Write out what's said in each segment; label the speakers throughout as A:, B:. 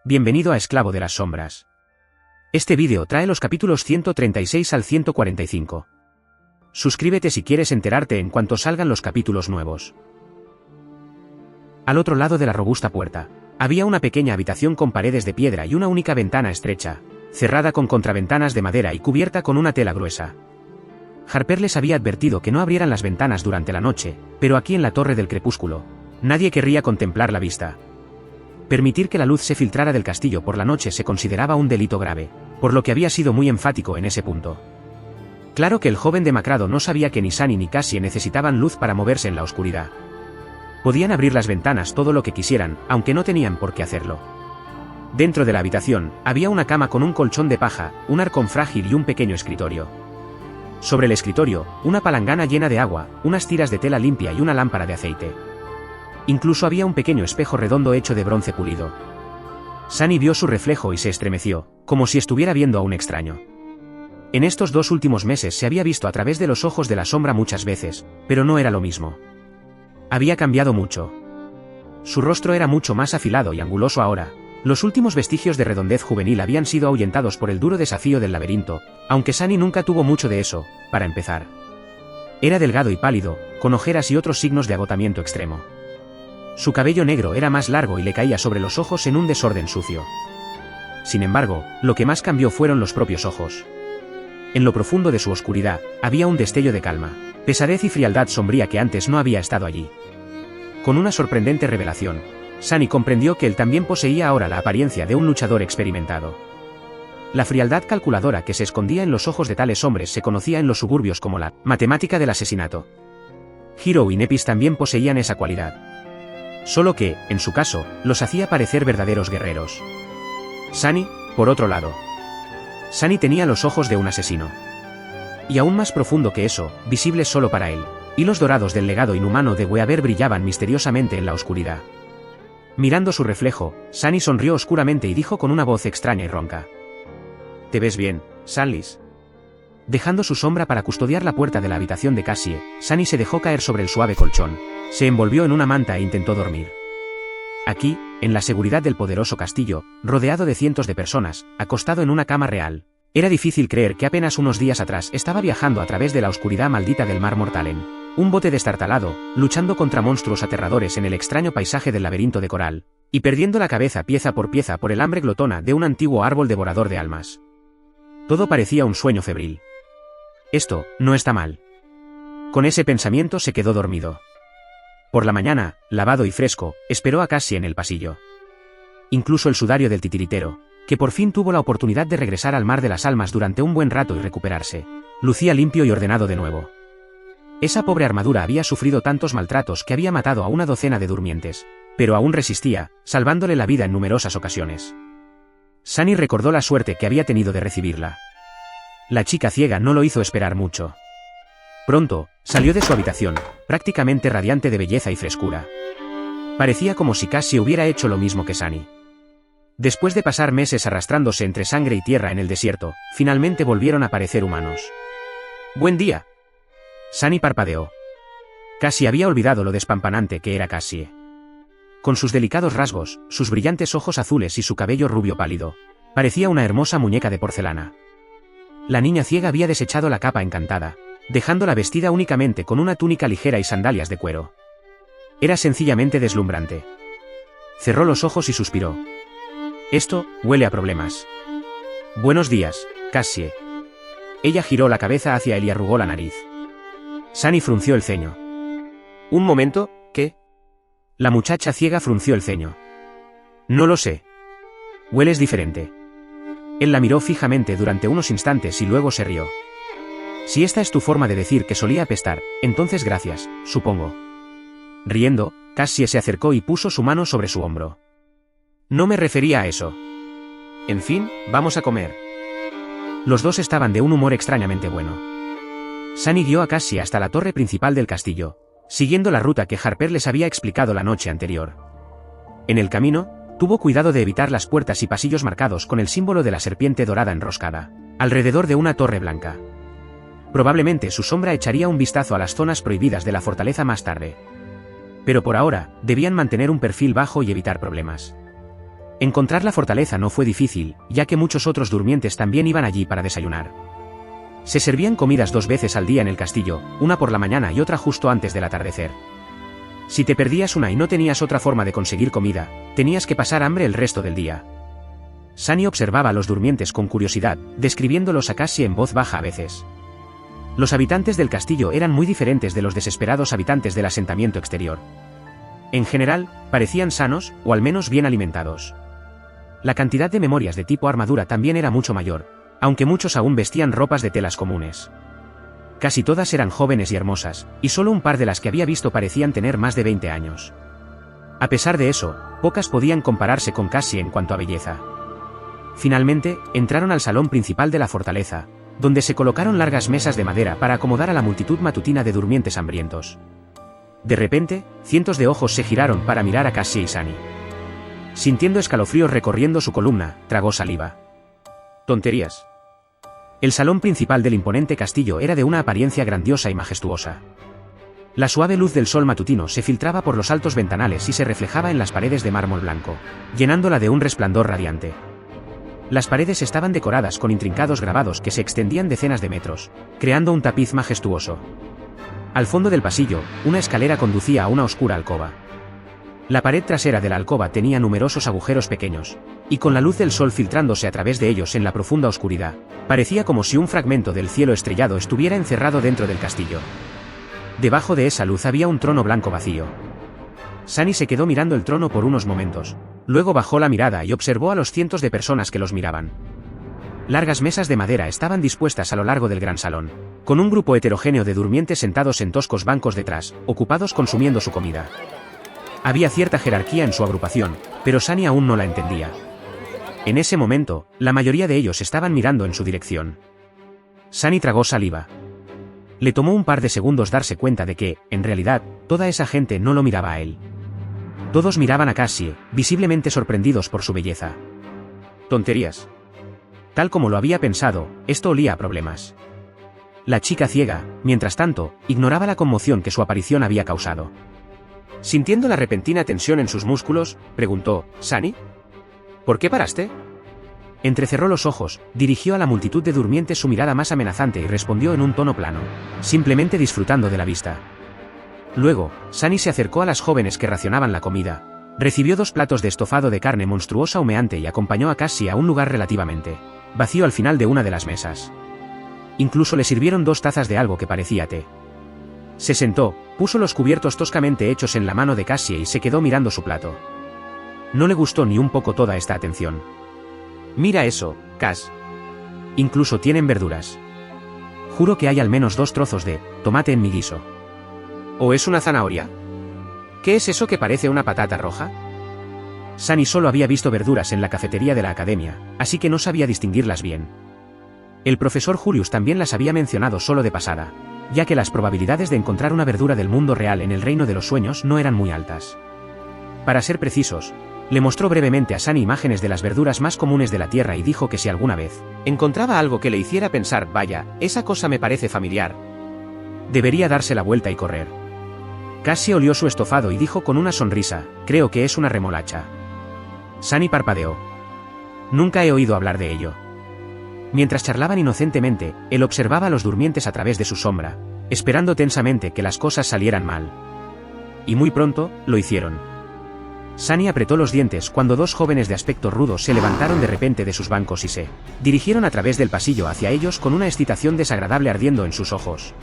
A: Bienvenido a Esclavo de las Sombras. Este vídeo trae los capítulos 136 al 145. Suscríbete si quieres enterarte en cuanto salgan los capítulos nuevos. Al otro lado de la robusta puerta, había una pequeña habitación con paredes de piedra y una única ventana estrecha, cerrada con contraventanas de madera y cubierta con una tela gruesa. Harper les había advertido que no abrieran las ventanas durante la noche, pero aquí en la Torre del Crepúsculo, nadie querría contemplar la vista. Permitir que la luz se filtrara del castillo por la noche se consideraba un delito grave, por lo que había sido muy enfático en ese punto. Claro que el joven demacrado no sabía que ni Sunny ni Cassie necesitaban luz para moverse en la oscuridad. Podían abrir las ventanas todo lo que quisieran, aunque no tenían por qué hacerlo. Dentro de la habitación, había una cama con un colchón de paja, un arcón frágil y un pequeño escritorio. Sobre el escritorio, una palangana llena de agua, unas tiras de tela limpia y una lámpara de aceite. Incluso había un pequeño espejo redondo hecho de bronce pulido. Sunny vio su reflejo y se estremeció, como si estuviera viendo a un extraño. En estos 2 últimos meses se había visto a través de los ojos de la sombra muchas veces, pero no era lo mismo. Había cambiado mucho. Su rostro era mucho más afilado y anguloso ahora. Los últimos vestigios de redondez juvenil habían sido ahuyentados por el duro desafío del laberinto, aunque Sunny nunca tuvo mucho de eso, para empezar. Era delgado y pálido, con ojeras y otros signos de agotamiento extremo. Su cabello negro era más largo y le caía sobre los ojos en un desorden sucio. Sin embargo, lo que más cambió fueron los propios ojos. En lo profundo de su oscuridad, había un destello de calma, pesadez y frialdad sombría que antes no había estado allí. Con una sorprendente revelación, Sunny comprendió que él también poseía ahora la apariencia de un luchador experimentado. La frialdad calculadora que se escondía en los ojos de tales hombres se conocía en los suburbios como la matemática del asesinato. Hiro y Nepis también poseían esa cualidad. Solo que, en su caso, los hacía parecer verdaderos guerreros. Sunny, por otro lado. Sunny tenía los ojos de un asesino. Y aún más profundo que eso, visibles solo para él, hilos dorados del legado inhumano de Weaver brillaban misteriosamente en la oscuridad. Mirando su reflejo, Sunny sonrió oscuramente y dijo con una voz extraña y ronca: «¿Te ves bien, Sunlys?» Dejando su sombra para custodiar la puerta de la habitación de Cassie, Sunny se dejó caer sobre el suave colchón, se envolvió en una manta e intentó dormir. Aquí, en la seguridad del poderoso castillo, rodeado de cientos de personas, acostado en una cama real, era difícil creer que apenas unos días atrás estaba viajando a través de la oscuridad maldita del Mar Mortalen, un bote destartalado, luchando contra monstruos aterradores en el extraño paisaje del laberinto de coral, y perdiendo la cabeza pieza por el hambre glotona de un antiguo árbol devorador de almas. Todo parecía un sueño febril. Esto no está mal. Con ese pensamiento se quedó dormido. Por la mañana, lavado y fresco, esperó a Cassie en el pasillo. Incluso el sudario del titiritero, que por fin tuvo la oportunidad de regresar al mar de las almas durante un buen rato y recuperarse, lucía limpio y ordenado de nuevo. Esa pobre armadura había sufrido tantos maltratos que había matado a una docena de durmientes, pero aún resistía, salvándole la vida en numerosas ocasiones. Sunny recordó la suerte que había tenido de recibirla. La chica ciega no lo hizo esperar mucho. Pronto, salió de su habitación, prácticamente radiante de belleza y frescura. Parecía como si Cassie hubiera hecho lo mismo que Sunny. Después de pasar meses arrastrándose entre sangre y tierra en el desierto, finalmente volvieron a parecer humanos. «Buen día». Sunny parpadeó. Casi había olvidado lo despampanante que era Cassie. Con sus delicados rasgos, sus brillantes ojos azules y su cabello rubio pálido, parecía una hermosa muñeca de porcelana. La niña ciega había desechado la capa encantada, dejándola vestida únicamente con una túnica ligera y sandalias de cuero. Era sencillamente deslumbrante. Cerró los ojos y suspiró. «Esto huele a problemas». «Buenos días, Cassie». Ella giró la cabeza hacia él y arrugó la nariz. Sunny frunció el ceño. «Un momento, ¿qué?» La muchacha ciega frunció el ceño. «No lo sé. Hueles diferente». Él la miró fijamente durante unos instantes y luego se rió. «Si esta es tu forma de decir que solía apestar, entonces gracias, supongo». Riendo, Cassie se acercó y puso su mano sobre su hombro. «No me refería a eso. En fin, vamos a comer». Los dos estaban de un humor extrañamente bueno. Sunny guió a Cassie hasta la torre principal del castillo, siguiendo la ruta que Harper les había explicado la noche anterior. En el camino, tuvo cuidado de evitar las puertas y pasillos marcados con el símbolo de la serpiente dorada enroscada, alrededor de una torre blanca. Probablemente su sombra echaría un vistazo a las zonas prohibidas de la fortaleza más tarde. Pero por ahora, debían mantener un perfil bajo y evitar problemas. Encontrar la fortaleza no fue difícil, ya que muchos otros durmientes también iban allí para desayunar. Se servían comidas 2 veces al día en el castillo, una por la mañana y otra justo antes del atardecer. Si te perdías una y no tenías otra forma de conseguir comida, tenías que pasar hambre el resto del día. Sunny observaba a los durmientes con curiosidad, describiéndolos a Cassie en voz baja a veces. Los habitantes del castillo eran muy diferentes de los desesperados habitantes del asentamiento exterior. En general, parecían sanos, o al menos bien alimentados. La cantidad de memorias de tipo armadura también era mucho mayor, aunque muchos aún vestían ropas de telas comunes. Casi todas eran jóvenes y hermosas, y solo un par de las que había visto parecían tener más de 20 años. A pesar de eso, pocas podían compararse con Cassie en cuanto a belleza. Finalmente, entraron al salón principal de la fortaleza, donde se colocaron largas mesas de madera para acomodar a la multitud matutina de durmientes hambrientos. De repente, cientos de ojos se giraron para mirar a Cassie y Sunny. Sintiendo escalofríos recorriendo su columna, tragó saliva. Tonterías. El salón principal del imponente castillo era de una apariencia grandiosa y majestuosa. La suave luz del sol matutino se filtraba por los altos ventanales y se reflejaba en las paredes de mármol blanco, llenándola de un resplandor radiante. Las paredes estaban decoradas con intrincados grabados que se extendían decenas de metros, creando un tapiz majestuoso. Al fondo del pasillo, una escalera conducía a una oscura alcoba. La pared trasera de la alcoba tenía numerosos agujeros pequeños, y con la luz del sol filtrándose a través de ellos en la profunda oscuridad, parecía como si un fragmento del cielo estrellado estuviera encerrado dentro del castillo. Debajo de esa luz había un trono blanco vacío. Sunny se quedó mirando el trono por unos momentos, luego bajó la mirada y observó a los cientos de personas que los miraban. Largas mesas de madera estaban dispuestas a lo largo del gran salón, con un grupo heterogéneo de durmientes sentados en toscos bancos detrás, ocupados consumiendo su comida. Había cierta jerarquía en su agrupación, pero Sunny aún no la entendía. En ese momento, la mayoría de ellos estaban mirando en su dirección. Sunny tragó saliva. Le tomó un par de segundos darse cuenta de que, en realidad, toda esa gente no lo miraba a él. Todos miraban a Cassie, visiblemente sorprendidos por su belleza. Tonterías. Tal como lo había pensado, esto olía a problemas. La chica ciega, mientras tanto, ignoraba la conmoción que su aparición había causado. Sintiendo la repentina tensión en sus músculos, preguntó, «¿Sunny? ¿Por qué paraste?» Entrecerró los ojos, dirigió a la multitud de durmientes su mirada más amenazante y respondió en un tono plano, simplemente disfrutando de la vista. Luego, Sunny se acercó a las jóvenes que racionaban la comida, recibió 2 platos de estofado de carne monstruosa humeante y acompañó a Cassie a un lugar relativamente vacío al final de una de las mesas. Incluso le sirvieron 2 tazas de algo que parecía té. Se sentó, puso los cubiertos toscamente hechos en la mano de Cassie y se quedó mirando su plato. No le gustó ni un poco toda esta atención. «Mira eso, Cass. Incluso tienen verduras. Juro que hay al menos 2 trozos de tomate en mi guiso. ¿O es una zanahoria? ¿Qué es eso que parece una patata roja?» Sunny solo había visto verduras en la cafetería de la academia, así que no sabía distinguirlas bien. El profesor Julius también las había mencionado solo de pasada, ya que las probabilidades de encontrar una verdura del mundo real en el reino de los sueños no eran muy altas. Para ser precisos, le mostró brevemente a Sunny imágenes de las verduras más comunes de la tierra y dijo que si alguna vez encontraba algo que le hiciera pensar, vaya, esa cosa me parece familiar, debería darse la vuelta y correr. Cassie olió su estofado y dijo con una sonrisa, creo que es una remolacha. Sunny parpadeó. Nunca he oído hablar de ello. Mientras charlaban inocentemente, él observaba a los durmientes a través de su sombra, esperando tensamente que las cosas salieran mal. Y muy pronto, lo hicieron. Sunny apretó los dientes cuando 2 jóvenes de aspecto rudo se levantaron de repente de sus bancos y se dirigieron a través del pasillo hacia ellos con una excitación desagradable ardiendo en sus ojos.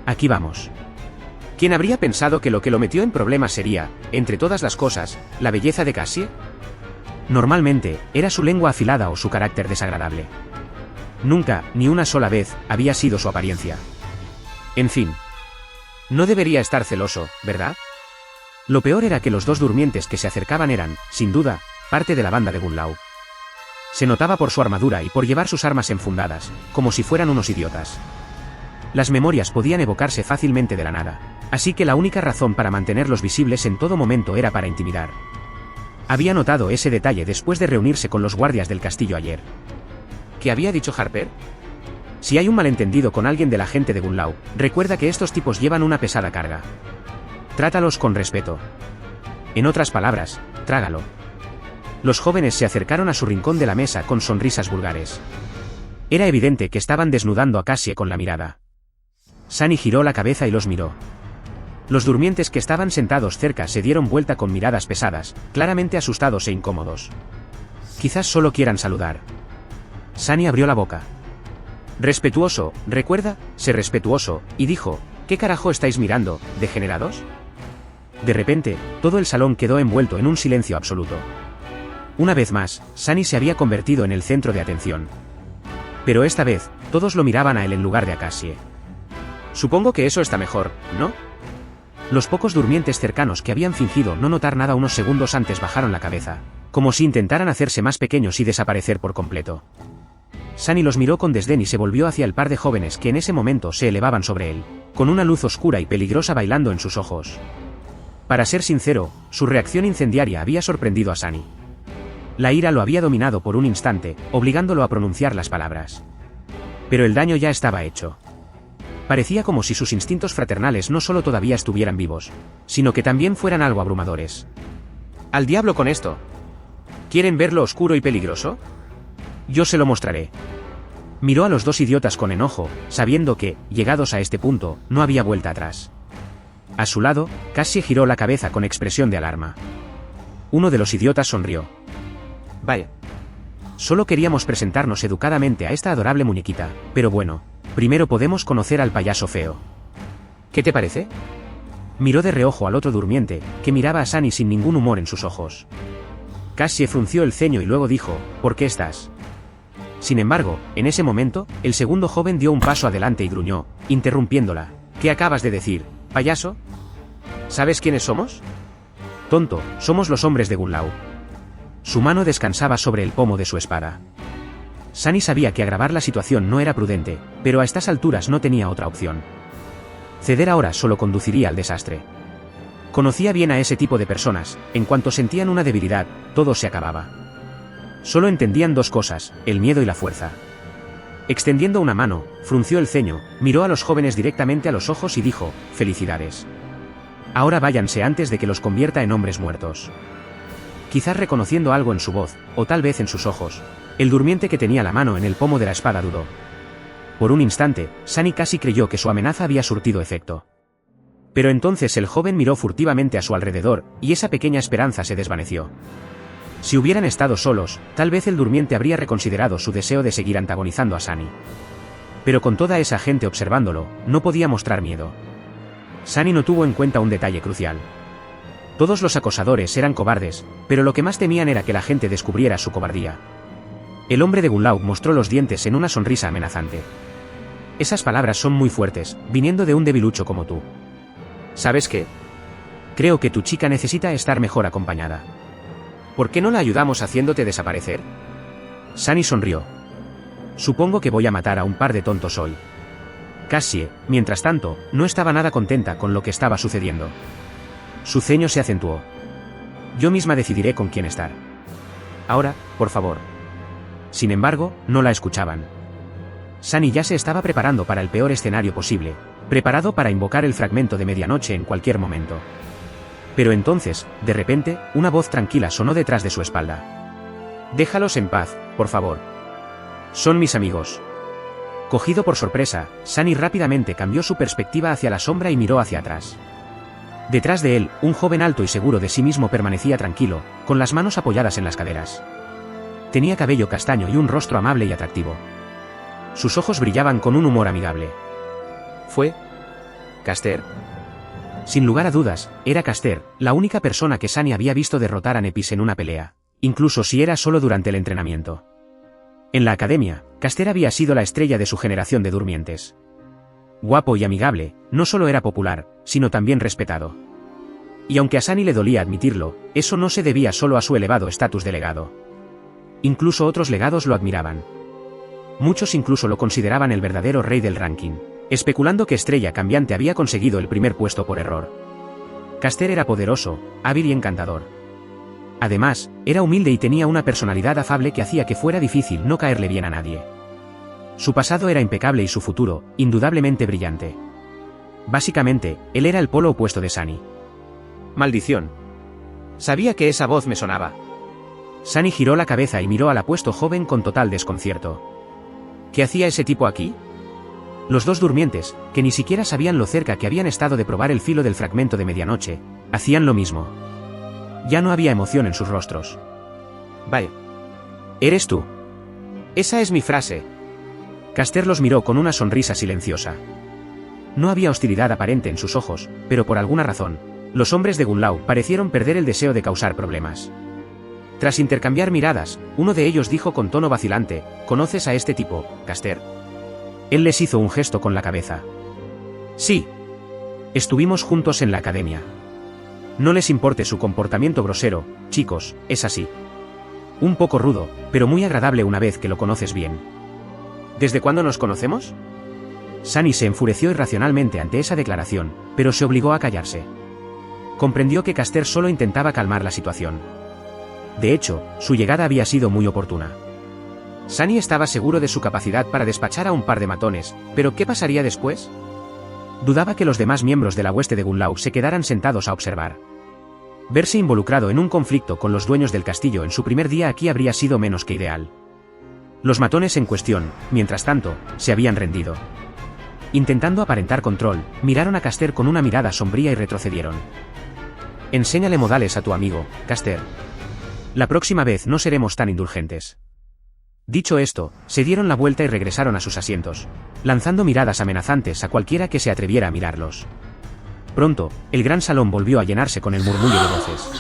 A: Aquí vamos. ¿Quién habría pensado que lo metió en problemas sería, entre todas las cosas, la belleza de Cassie? Normalmente, era su lengua afilada o su carácter desagradable. Nunca, ni una sola vez, había sido su apariencia. En fin. No debería estar celoso, ¿verdad? Lo peor era que los 2 durmientes que se acercaban eran, sin duda, parte de la banda de Gunlaw. Se notaba por su armadura y por llevar sus armas enfundadas, como si fueran unos idiotas. Las memorias podían evocarse fácilmente de la nada, así que la única razón para mantenerlos visibles en todo momento era para intimidar. Había notado ese detalle después de reunirse con los guardias del castillo ayer. ¿Qué había dicho Harper? Si hay un malentendido con alguien de la gente de Gunlaw, recuerda que estos tipos llevan una pesada carga. Trátalos con respeto. En otras palabras, trágalo. Los jóvenes se acercaron a su rincón de la mesa con sonrisas vulgares. Era evidente que estaban desnudando a Cassie con la mirada. Sunny giró la cabeza y los miró. Los durmientes que estaban sentados cerca se dieron vuelta con miradas pesadas, claramente asustados e incómodos. Quizás solo quieran saludar. Sunny abrió la boca. Respetuoso, recuerda, sé respetuoso, y dijo, ¿qué carajo estáis mirando, degenerados? De repente, todo el salón quedó envuelto en un silencio absoluto. Una vez más, Sunny se había convertido en el centro de atención. Pero esta vez, todos lo miraban a él en lugar de a Cassie. Supongo que eso está mejor, ¿no? Los pocos durmientes cercanos que habían fingido no notar nada unos segundos antes bajaron la cabeza, como si intentaran hacerse más pequeños y desaparecer por completo. Sunny los miró con desdén y se volvió hacia el par de jóvenes que en ese momento se elevaban sobre él, con una luz oscura y peligrosa bailando en sus ojos. Para ser sincero, su reacción incendiaria había sorprendido a Sunny. La ira lo había dominado por un instante, obligándolo a pronunciar las palabras. Pero el daño ya estaba hecho. Parecía como si sus instintos fraternales no solo todavía estuvieran vivos, sino que también fueran algo abrumadores. ¡Al diablo con esto! ¿Quieren ver lo oscuro y peligroso? Yo se lo mostraré. Miró a los dos idiotas con enojo, sabiendo que, llegados a este punto, no había vuelta atrás. A su lado, Cassie giró la cabeza con expresión de alarma. Uno de los idiotas sonrió. Vaya. Solo queríamos presentarnos educadamente a esta adorable muñequita, pero bueno, primero podemos conocer al payaso feo. ¿Qué te parece? Miró de reojo al otro durmiente, que miraba a Sunny sin ningún humor en sus ojos. Cassie frunció el ceño y luego dijo, ¿por qué estás? Sin embargo, en ese momento, el segundo joven dio un paso adelante y gruñó, interrumpiéndola. ¿Qué acabas de decir, payaso? ¿Sabes quiénes somos? Tonto, somos los hombres de Gunlau. Su mano descansaba sobre el pomo de su espada. Sunny sabía que agravar la situación no era prudente, pero a estas alturas no tenía otra opción. Ceder ahora solo conduciría al desastre. Conocía bien a ese tipo de personas, en cuanto sentían una debilidad, todo se acababa. Solo entendían dos cosas, el miedo y la fuerza. Extendiendo una mano, frunció el ceño, miró a los jóvenes directamente a los ojos y dijo, felicidades. Ahora váyanse antes de que los convierta en hombres muertos. Quizás reconociendo algo en su voz, o tal vez en sus ojos, el durmiente que tenía la mano en el pomo de la espada dudó. Por un instante, Sunny casi creyó que su amenaza había surtido efecto. Pero entonces el joven miró furtivamente a su alrededor, y esa pequeña esperanza se desvaneció. Si hubieran estado solos, tal vez el durmiente habría reconsiderado su deseo de seguir antagonizando a Sunny. Pero con toda esa gente observándolo, no podía mostrar miedo. Sunny no tuvo en cuenta un detalle crucial. Todos los acosadores eran cobardes, pero lo que más temían era que la gente descubriera su cobardía. El hombre de Gunlau mostró los dientes en una sonrisa amenazante. Esas palabras son muy fuertes, viniendo de un debilucho como tú. ¿Sabes qué? Creo que tu chica necesita estar mejor acompañada. ¿Por qué no la ayudamos haciéndote desaparecer? Sunny sonrió. Supongo que voy a matar a un par de tontos hoy. Cassie, mientras tanto, no estaba nada contenta con lo que estaba sucediendo. Su ceño se acentuó. Yo misma decidiré con quién estar. Ahora, por favor. Sin embargo, no la escuchaban. Sunny ya se estaba preparando para el peor escenario posible, preparado para invocar el fragmento de medianoche en cualquier momento. Pero entonces, de repente, una voz tranquila sonó detrás de su espalda. Déjalos en paz, por favor. Son mis amigos. Cogido por sorpresa, Sunny rápidamente cambió su perspectiva hacia la sombra y miró hacia atrás. Detrás de él, un joven alto y seguro de sí mismo permanecía tranquilo, con las manos apoyadas en las caderas. Tenía cabello castaño y un rostro amable y atractivo. Sus ojos brillaban con un humor amigable. ¿Fue Caster? Sin lugar a dudas, era Caster, la única persona que Sunny había visto derrotar a Nepis en una pelea, incluso si era solo durante el entrenamiento. En la academia, Caster había sido la estrella de su generación de durmientes. Guapo y amigable, no solo era popular, sino también respetado. Y aunque a Sunny le dolía admitirlo, eso no se debía solo a su elevado estatus de legado. Incluso otros legados lo admiraban. Muchos incluso lo consideraban el verdadero rey del ranking, especulando que Estrella Cambiante había conseguido el primer puesto por error. Caster era poderoso, hábil y encantador. Además, era humilde y tenía una personalidad afable que hacía que fuera difícil no caerle bien a nadie. Su pasado era impecable y su futuro, indudablemente brillante. Básicamente, él era el polo opuesto de Sunny. Maldición. Sabía que esa voz me sonaba. Sunny giró la cabeza y miró al apuesto joven con total desconcierto. ¿Qué hacía ese tipo aquí? Los dos durmientes, que ni siquiera sabían lo cerca que habían estado de probar el filo del fragmento de medianoche, hacían lo mismo. Ya no había emoción en sus rostros. Vaya. ¿Eres tú? Esa es mi frase. Caster los miró con una sonrisa silenciosa. No había hostilidad aparente en sus ojos, pero por alguna razón, los hombres de Gunlau parecieron perder el deseo de causar problemas. Tras intercambiar miradas, uno de ellos dijo con tono vacilante: ¿Conoces a este tipo, Caster? Él les hizo un gesto con la cabeza. Sí. Estuvimos juntos en la academia. No les importe su comportamiento grosero, chicos, es así. Un poco rudo, pero muy agradable una vez que lo conoces bien. ¿Desde cuándo nos conocemos? Sunny se enfureció irracionalmente ante esa declaración, pero se obligó a callarse. Comprendió que Caster solo intentaba calmar la situación. De hecho, su llegada había sido muy oportuna. Sunny estaba seguro de su capacidad para despachar a un par de matones, pero ¿qué pasaría después? Dudaba que los demás miembros de la hueste de Gunlau se quedaran sentados a observar. Verse involucrado en un conflicto con los dueños del castillo en su primer día aquí habría sido menos que ideal. Los matones en cuestión, mientras tanto, se habían rendido. Intentando aparentar control, miraron a Caster con una mirada sombría y retrocedieron. Enséñale modales a tu amigo, Caster. La próxima vez no seremos tan indulgentes. Dicho esto, se dieron la vuelta y regresaron a sus asientos, lanzando miradas amenazantes a cualquiera que se atreviera a mirarlos. Pronto, el gran salón volvió a llenarse con el murmullo de voces.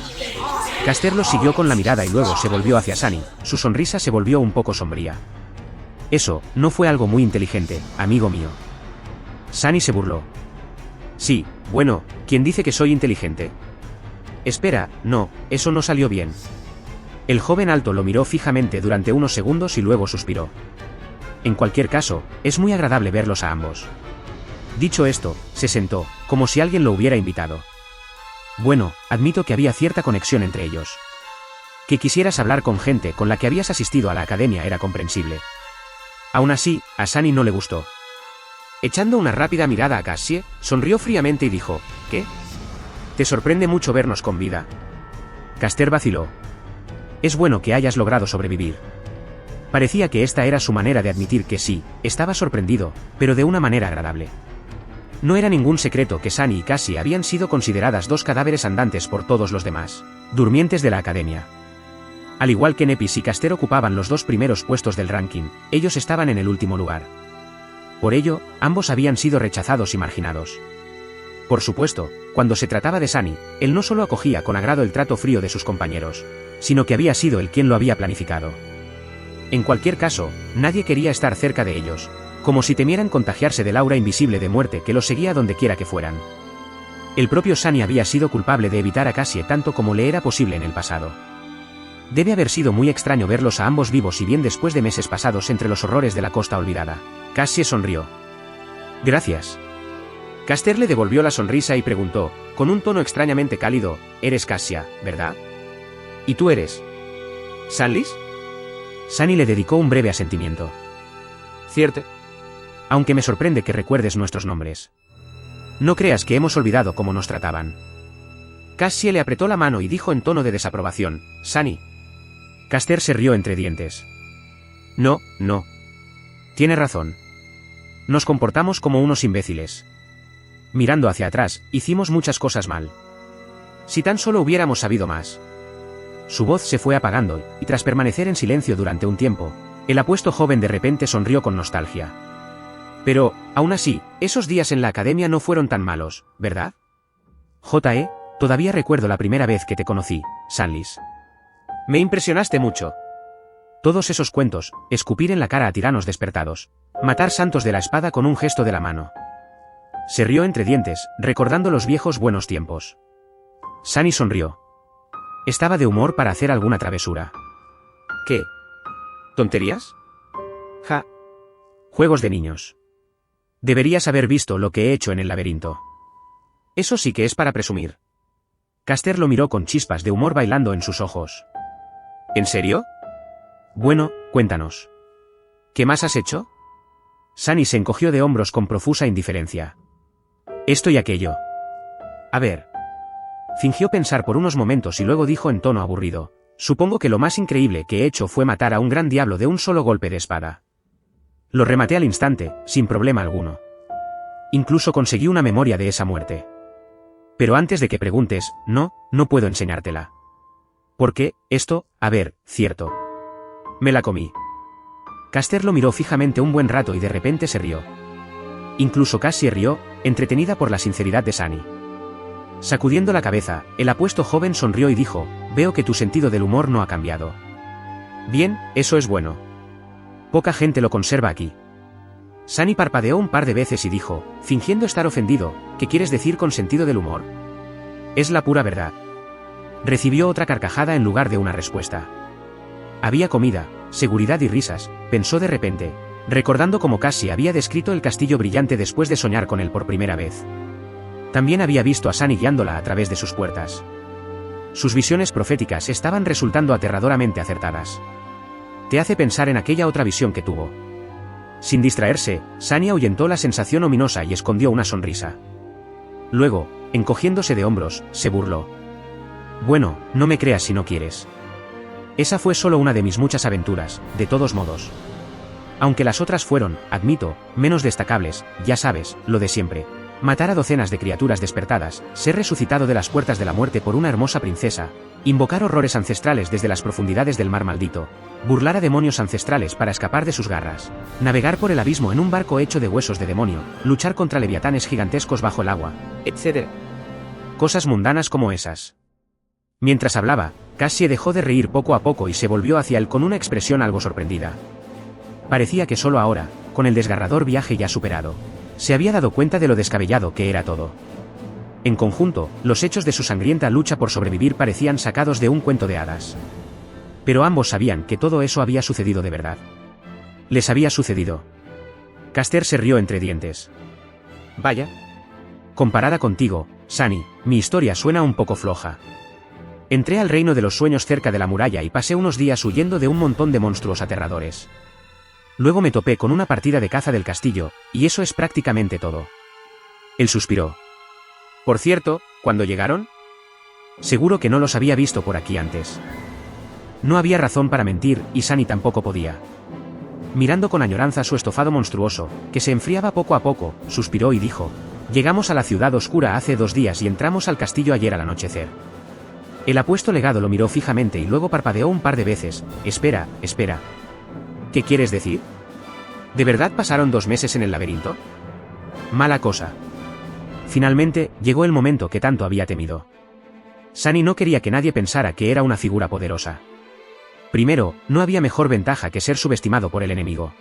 A: Caster los siguió con la mirada y luego se volvió hacia Sunny, su sonrisa se volvió un poco sombría. Eso, no fue algo muy inteligente, amigo mío. Sunny se burló. Sí, bueno, ¿quién dice que soy inteligente? Espera, no, eso no salió bien. El joven alto lo miró fijamente durante unos segundos y luego suspiró. En cualquier caso, es muy agradable verlos a ambos. Dicho esto, se sentó, como si alguien lo hubiera invitado. Bueno, admito que había cierta conexión entre ellos. Que quisieras hablar con gente con la que habías asistido a la academia era comprensible. Aún así, a Sunny no le gustó. Echando una rápida mirada a Cassie, sonrió fríamente y dijo: ¿Qué? Te sorprende mucho vernos con vida. Caster vaciló. Es bueno que hayas logrado sobrevivir. Parecía que esta era su manera de admitir que sí, estaba sorprendido, pero de una manera agradable. No era ningún secreto que Sunny y Cassie habían sido consideradas dos cadáveres andantes por todos los demás durmientes de la academia. Al igual que Nepis y Caster ocupaban los dos primeros puestos del ranking, ellos estaban en el último lugar. Por ello, ambos habían sido rechazados y marginados. Por supuesto, cuando se trataba de Sunny, él no solo acogía con agrado el trato frío de sus compañeros, sino que había sido él quien lo había planificado. En cualquier caso, nadie quería estar cerca de ellos, como si temieran contagiarse del aura invisible de muerte que los seguía donde quiera que fueran. El propio Sunny había sido culpable de evitar a Cassie tanto como le era posible en el pasado. Debe haber sido muy extraño verlos a ambos vivos y bien después de meses pasados entre los horrores de la Costa Olvidada. Cassie sonrió. Gracias. Caster le devolvió la sonrisa y preguntó, con un tono extrañamente cálido: eres Cassia, ¿verdad? ¿Y tú eres Sunlys? Sunny le dedicó un breve asentimiento. Cierto. Aunque me sorprende que recuerdes nuestros nombres. No creas que hemos olvidado cómo nos trataban. Cassie le apretó la mano y dijo en tono de desaprobación: Sunny. Caster se rió entre dientes. No, no. Tiene razón. Nos comportamos como unos imbéciles. Mirando hacia atrás, hicimos muchas cosas mal. Si tan solo hubiéramos sabido más. Su voz se fue apagando, y tras permanecer en silencio durante un tiempo, el apuesto joven de repente sonrió con nostalgia. Pero, aún así, esos días en la academia no fueron tan malos, ¿verdad? Todavía recuerdo la primera vez que te conocí, Sunlys. Me impresionaste mucho. Todos esos cuentos, escupir en la cara a tiranos despertados, matar santos de la espada con un gesto de la mano. Se rió entre dientes, recordando los viejos buenos tiempos. Sunny sonrió. Estaba de humor para hacer alguna travesura. ¿Qué? ¿Tonterías? Ja. Juegos de niños. Deberías haber visto lo que he hecho en el laberinto. Eso sí que es para presumir. Caster lo miró con chispas de humor bailando en sus ojos. ¿En serio? Bueno, cuéntanos. ¿Qué más has hecho? Sunny se encogió de hombros con profusa indiferencia. Esto y aquello. A ver. Fingió pensar por unos momentos y luego dijo en tono aburrido: Supongo que lo más increíble que he hecho fue matar a un gran diablo de un solo golpe de espada. Lo rematé al instante, sin problema alguno. Incluso conseguí una memoria de esa muerte. Pero antes de que preguntes, no puedo enseñártela. Porque, cierto. Me la comí. Caster lo miró fijamente un buen rato y de repente se rió. Incluso Cassie rió, entretenida por la sinceridad de Sunny. Sacudiendo la cabeza, el apuesto joven sonrió y dijo, veo que tu sentido del humor no ha cambiado. Bien, eso es bueno. Poca gente lo conserva aquí. Sunny parpadeó un par de veces y dijo, fingiendo estar ofendido, ¿qué quieres decir con sentido del humor? Es la pura verdad. Recibió otra carcajada en lugar de una respuesta. Había comida, seguridad y risas, pensó de repente, recordando cómo Cassie había descrito el castillo brillante después de soñar con él por primera vez. También había visto a Sunny guiándola a través de sus puertas. Sus visiones proféticas estaban resultando aterradoramente acertadas. Te hace pensar en aquella otra visión que tuvo. Sin distraerse, Sunny ahuyentó la sensación ominosa y escondió una sonrisa. Luego, encogiéndose de hombros, se burló. Bueno, no me creas si no quieres. Esa fue solo una de mis muchas aventuras, de todos modos. Aunque las otras fueron, admito, menos destacables, ya sabes, lo de siempre. Matar a docenas de criaturas despertadas, ser resucitado de las puertas de la muerte por una hermosa princesa, invocar horrores ancestrales desde las profundidades del mar maldito, burlar a demonios ancestrales para escapar de sus garras, navegar por el abismo en un barco hecho de huesos de demonio, luchar contra leviatanes gigantescos bajo el agua, etc. Cosas mundanas como esas. Mientras hablaba, Cassie dejó de reír poco a poco y se volvió hacia él con una expresión algo sorprendida. Parecía que solo ahora, con el desgarrador viaje ya superado, se había dado cuenta de lo descabellado que era todo. En conjunto, los hechos de su sangrienta lucha por sobrevivir parecían sacados de un cuento de hadas. Pero ambos sabían que todo eso había sucedido de verdad. Les había sucedido. Caster se rió entre dientes. Vaya. Comparada contigo, Sunny, mi historia suena un poco floja. Entré al reino de los sueños cerca de la muralla y pasé unos días huyendo de un montón de monstruos aterradores. Luego me topé con una partida de caza del castillo, y eso es prácticamente todo. Él suspiró. Por cierto, ¿cuándo llegaron? Seguro que no los había visto por aquí antes. No había razón para mentir, y Sunny tampoco podía. Mirando con añoranza su estofado monstruoso, que se enfriaba poco a poco, suspiró y dijo, llegamos a la ciudad oscura hace 2 días y entramos al castillo ayer al anochecer. El apuesto legado lo miró fijamente y luego parpadeó un par de veces. Espera. ¿Qué quieres decir? ¿De verdad pasaron 2 meses en el laberinto? Mala cosa. Finalmente, llegó el momento que tanto había temido. Sunny no quería que nadie pensara que era una figura poderosa. Primero, no había mejor ventaja que ser subestimado por el enemigo.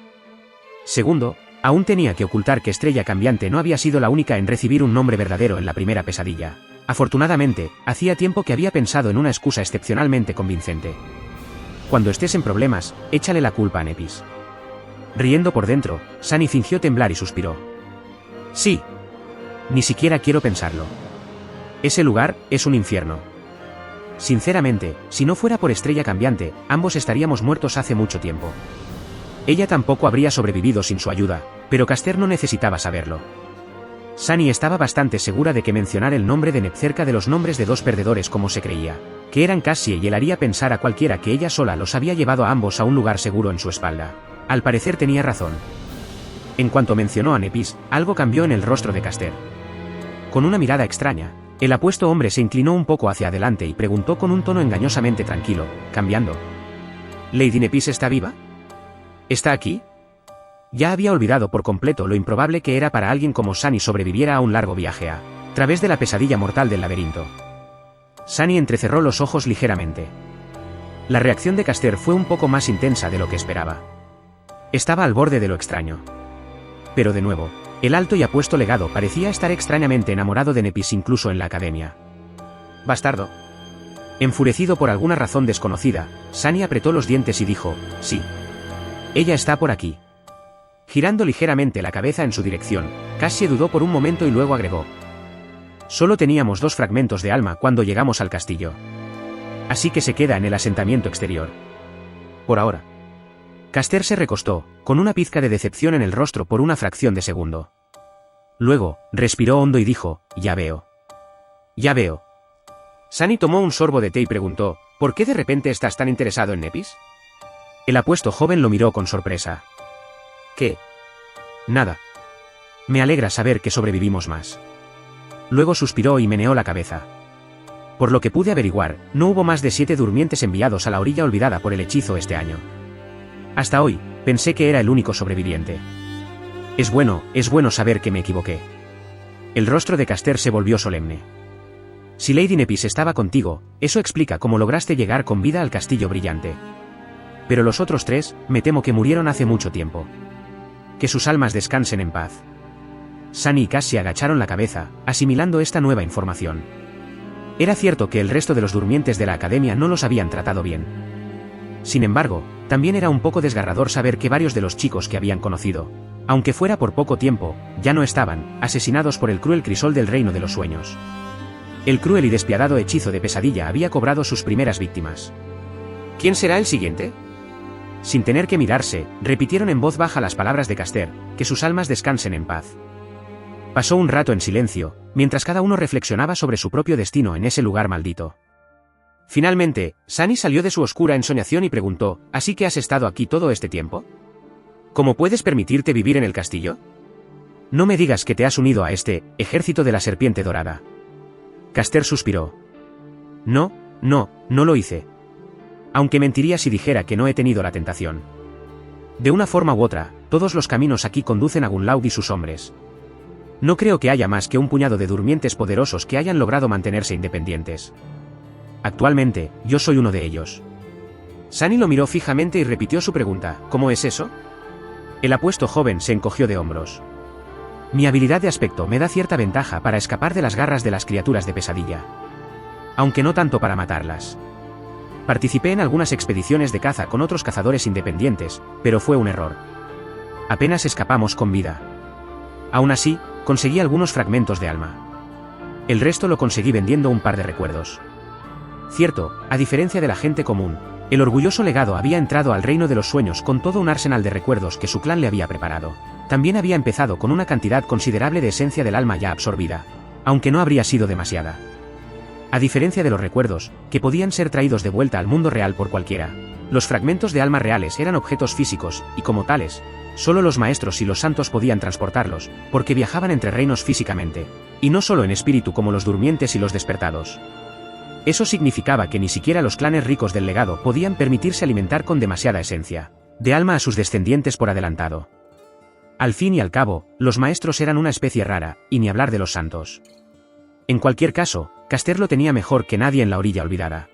A: Segundo, aún tenía que ocultar que Estrella Cambiante no había sido la única en recibir un nombre verdadero en la primera pesadilla. Afortunadamente, hacía tiempo que había pensado en una excusa excepcionalmente convincente. Cuando estés en problemas, échale la culpa a Nepis. Riendo por dentro, Sunny fingió temblar y suspiró. Sí. Ni siquiera quiero pensarlo. Ese lugar es un infierno. Sinceramente, si no fuera por Estrella Cambiante, ambos estaríamos muertos hace mucho tiempo. Ella tampoco habría sobrevivido sin su ayuda, pero Caster no necesitaba saberlo. Sunny estaba bastante segura de que mencionar el nombre de Nep cerca de los nombres de 2 perdedores como se creía, que eran Cassie y él haría pensar a cualquiera que ella sola los había llevado a ambos a un lugar seguro en su espalda. Al parecer tenía razón. En cuanto mencionó a Nepis, algo cambió en el rostro de Caster. Con una mirada extraña, el apuesto hombre se inclinó un poco hacia adelante y preguntó con un tono engañosamente tranquilo, cambiando. ¿Lady Nepis está viva? ¿Está aquí? Ya había olvidado por completo lo improbable que era para alguien como Sunny sobreviviera a un largo viaje a través de la pesadilla mortal del laberinto. Sunny entrecerró los ojos ligeramente. La reacción de Caster fue un poco más intensa de lo que esperaba. Estaba al borde de lo extraño. Pero de nuevo, el alto y apuesto legado parecía estar extrañamente enamorado de Nepis incluso en la academia. Bastardo. Enfurecido por alguna razón desconocida, Sunny apretó los dientes y dijo, sí. Ella está por aquí. Girando ligeramente la cabeza en su dirección, Cassie dudó por un momento y luego agregó. Solo teníamos 2 fragmentos de alma cuando llegamos al castillo. Así que se queda en el asentamiento exterior. Por ahora. Caster se recostó, con una pizca de decepción en el rostro por una fracción de segundo. Luego, respiró hondo y dijo, ya veo. Sunny tomó un sorbo de té y preguntó, ¿Por qué de repente estás tan interesado en Nepis? El apuesto joven lo miró con sorpresa. ¿Qué? Nada. Me alegra saber que sobrevivimos más. Luego suspiró y meneó la cabeza. Por lo que pude averiguar, no hubo más de 7 durmientes enviados a la orilla olvidada por el hechizo este año. Hasta hoy, pensé que era el único sobreviviente. Es bueno saber que me equivoqué. El rostro de Caster se volvió solemne. Si Lady Nepis estaba contigo, eso explica cómo lograste llegar con vida al castillo brillante. Pero los otros 3, me temo que murieron hace mucho tiempo. Que sus almas descansen en paz. Sunny y Cass se agacharon la cabeza, asimilando esta nueva información. Era cierto que el resto de los durmientes de la academia no los habían tratado bien. Sin embargo, también era un poco desgarrador saber que varios de los chicos que habían conocido, aunque fuera por poco tiempo, ya no estaban, asesinados por el cruel crisol del reino de los sueños. El cruel y despiadado hechizo de pesadilla había cobrado sus primeras víctimas. ¿Quién será el siguiente? Sin tener que mirarse, repitieron en voz baja las palabras de Caster, que sus almas descansen en paz. Pasó un rato en silencio, mientras cada uno reflexionaba sobre su propio destino en ese lugar maldito. Finalmente, Sunny salió de su oscura ensoñación y preguntó, ¿así que has estado aquí todo este tiempo? ¿Cómo puedes permitirte vivir en el castillo? No me digas que te has unido a este ejército de la serpiente dorada. Caster suspiró. No lo hice. Aunque mentiría si dijera que no he tenido la tentación. De una forma u otra, todos los caminos aquí conducen a Gunlaud y sus hombres. No creo que haya más que un puñado de durmientes poderosos que hayan logrado mantenerse independientes. Actualmente, yo soy uno de ellos. Sunny lo miró fijamente y repitió su pregunta, ¿cómo es eso? El apuesto joven se encogió de hombros. Mi habilidad de aspecto me da cierta ventaja para escapar de las garras de las criaturas de pesadilla. Aunque no tanto para matarlas. Participé en algunas expediciones de caza con otros cazadores independientes, pero fue un error. Apenas escapamos con vida. Aún así, conseguí algunos fragmentos de alma. El resto lo conseguí vendiendo un par de recuerdos. Cierto, a diferencia de la gente común, el orgulloso legado había entrado al reino de los sueños con todo un arsenal de recuerdos que su clan le había preparado. También había empezado con una cantidad considerable de esencia del alma ya absorbida, aunque no habría sido demasiada. A diferencia de los recuerdos, que podían ser traídos de vuelta al mundo real por cualquiera, los fragmentos de alma reales eran objetos físicos, y como tales, solo los maestros y los santos podían transportarlos, porque viajaban entre reinos físicamente, y no solo en espíritu como los durmientes y los despertados. Eso significaba que ni siquiera los clanes ricos del legado podían permitirse alimentar con demasiada esencia de alma a sus descendientes por adelantado. Al fin y al cabo, los maestros eran una especie rara, y ni hablar de los santos. En cualquier caso, Caster lo tenía mejor que nadie en la orilla olvidada.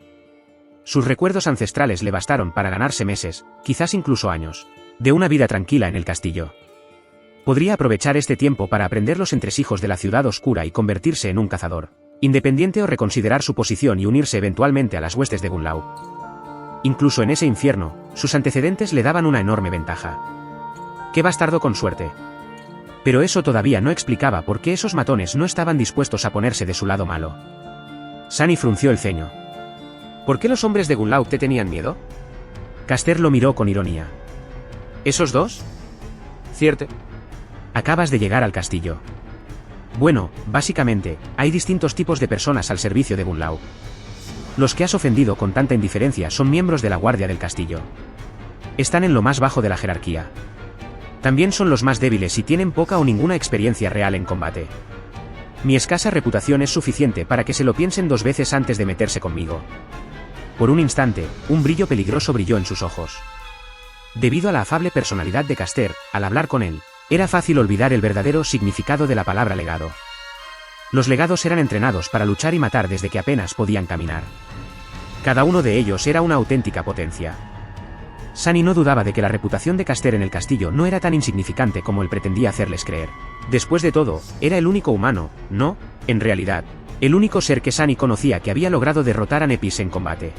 A: Sus recuerdos ancestrales le bastaron para ganarse meses, quizás incluso años, de una vida tranquila en el castillo. Podría aprovechar este tiempo para aprender los entresijos de la ciudad oscura y convertirse en un cazador independiente o reconsiderar su posición y unirse eventualmente a las huestes de Gunlaud. Incluso en ese infierno, sus antecedentes le daban una enorme ventaja. ¡Qué bastardo con suerte! Pero eso todavía no explicaba por qué esos matones no estaban dispuestos a ponerse de su lado malo. Sunny frunció el ceño. ¿Por qué los hombres de Gunlaud te tenían miedo? Caster lo miró con ironía. ¿Esos dos? Cierto. Acabas de llegar al castillo. Bueno, básicamente, hay distintos tipos de personas al servicio de Gunlaud. Los que has ofendido con tanta indiferencia son miembros de la guardia del castillo. Están en lo más bajo de la jerarquía. También son los más débiles y tienen poca o ninguna experiencia real en combate. Mi escasa reputación es suficiente para que se lo piensen 2 veces antes de meterse conmigo. Por un instante, un brillo peligroso brilló en sus ojos. Debido a la afable personalidad de Caster, al hablar con él, era fácil olvidar el verdadero significado de la palabra legado. Los legados eran entrenados para luchar y matar desde que apenas podían caminar. Cada uno de ellos era una auténtica potencia. Sunny no dudaba de que la reputación de Caster en el castillo no era tan insignificante como él pretendía hacerles creer. Después de todo, era el único humano, no, en realidad, el único ser que Sunny conocía que había logrado derrotar a Nepis en combate.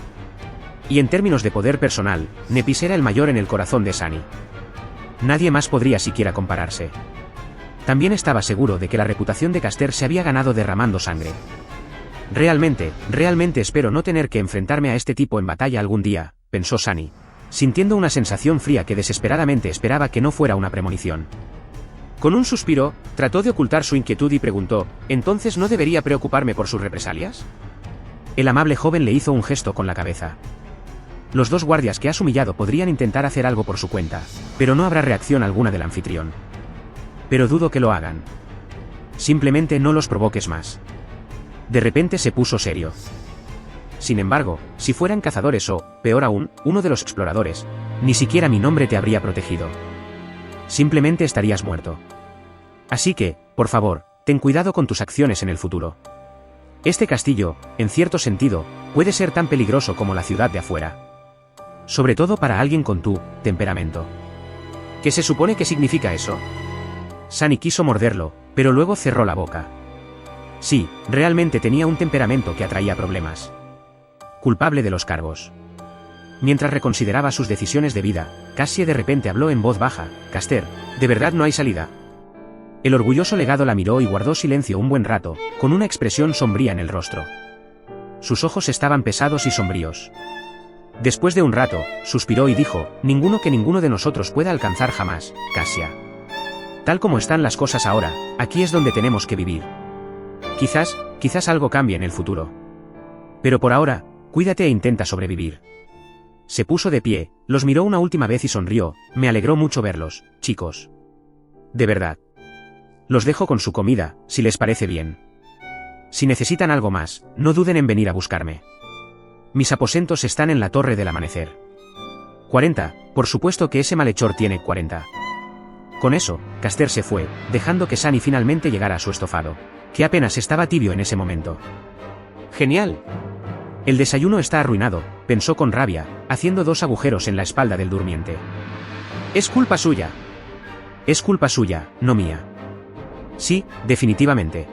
A: Y en términos de poder personal, Nepis era el mayor en el corazón de Sunny. Nadie más podría siquiera compararse. También estaba seguro de que la reputación de Caster se había ganado derramando sangre. Realmente espero no tener que enfrentarme a este tipo en batalla algún día, pensó Sunny, sintiendo una sensación fría que desesperadamente esperaba que no fuera una premonición. Con un suspiro, trató de ocultar su inquietud y preguntó, ¿entonces no debería preocuparme por sus represalias? El amable joven le hizo un gesto con la cabeza. Los dos guardias que has humillado podrían intentar hacer algo por su cuenta, pero no habrá reacción alguna del anfitrión. Pero dudo que lo hagan. Simplemente no los provoques más. De repente se puso serio. Sin embargo, si fueran cazadores o, peor aún, uno de los exploradores, ni siquiera mi nombre te habría protegido. Simplemente estarías muerto. Así que, por favor, ten cuidado con tus acciones en el futuro. Este castillo, en cierto sentido, puede ser tan peligroso como la ciudad de afuera. Sobre todo para alguien con tu temperamento. ¿Qué se supone que significa eso? Sunny quiso morderlo, pero luego cerró la boca. Sí, realmente tenía un temperamento que atraía problemas. Culpable de los cargos. Mientras reconsideraba sus decisiones de vida, Cassie de repente habló en voz baja: Caster, ¿de verdad no hay salida? El orgulloso legado la miró y guardó silencio un buen rato, con una expresión sombría en el rostro. Sus ojos estaban pesados y sombríos. Después de un rato, suspiró y dijo: ninguno que ninguno de nosotros pueda alcanzar jamás, Cassia. Tal como están las cosas ahora, aquí es donde tenemos que vivir. Quizás algo cambie en el futuro. Pero por ahora, cuídate e intenta sobrevivir. Se puso de pie, los miró una última vez y sonrió: me alegró mucho verlos, chicos. De verdad. Los dejo con su comida, si les parece bien. Si necesitan algo más, no duden en venir a buscarme. Mis aposentos están en la Torre del Amanecer. 40, por supuesto que ese malhechor tiene 40. Con eso, Caster se fue, dejando que Sunny finalmente llegara a su estofado, que apenas estaba tibio en ese momento. ¡Genial! El desayuno está arruinado, pensó con rabia, haciendo 2 agujeros en la espalda del durmiente. Es culpa suya. Es culpa suya, no mía. Sí, definitivamente.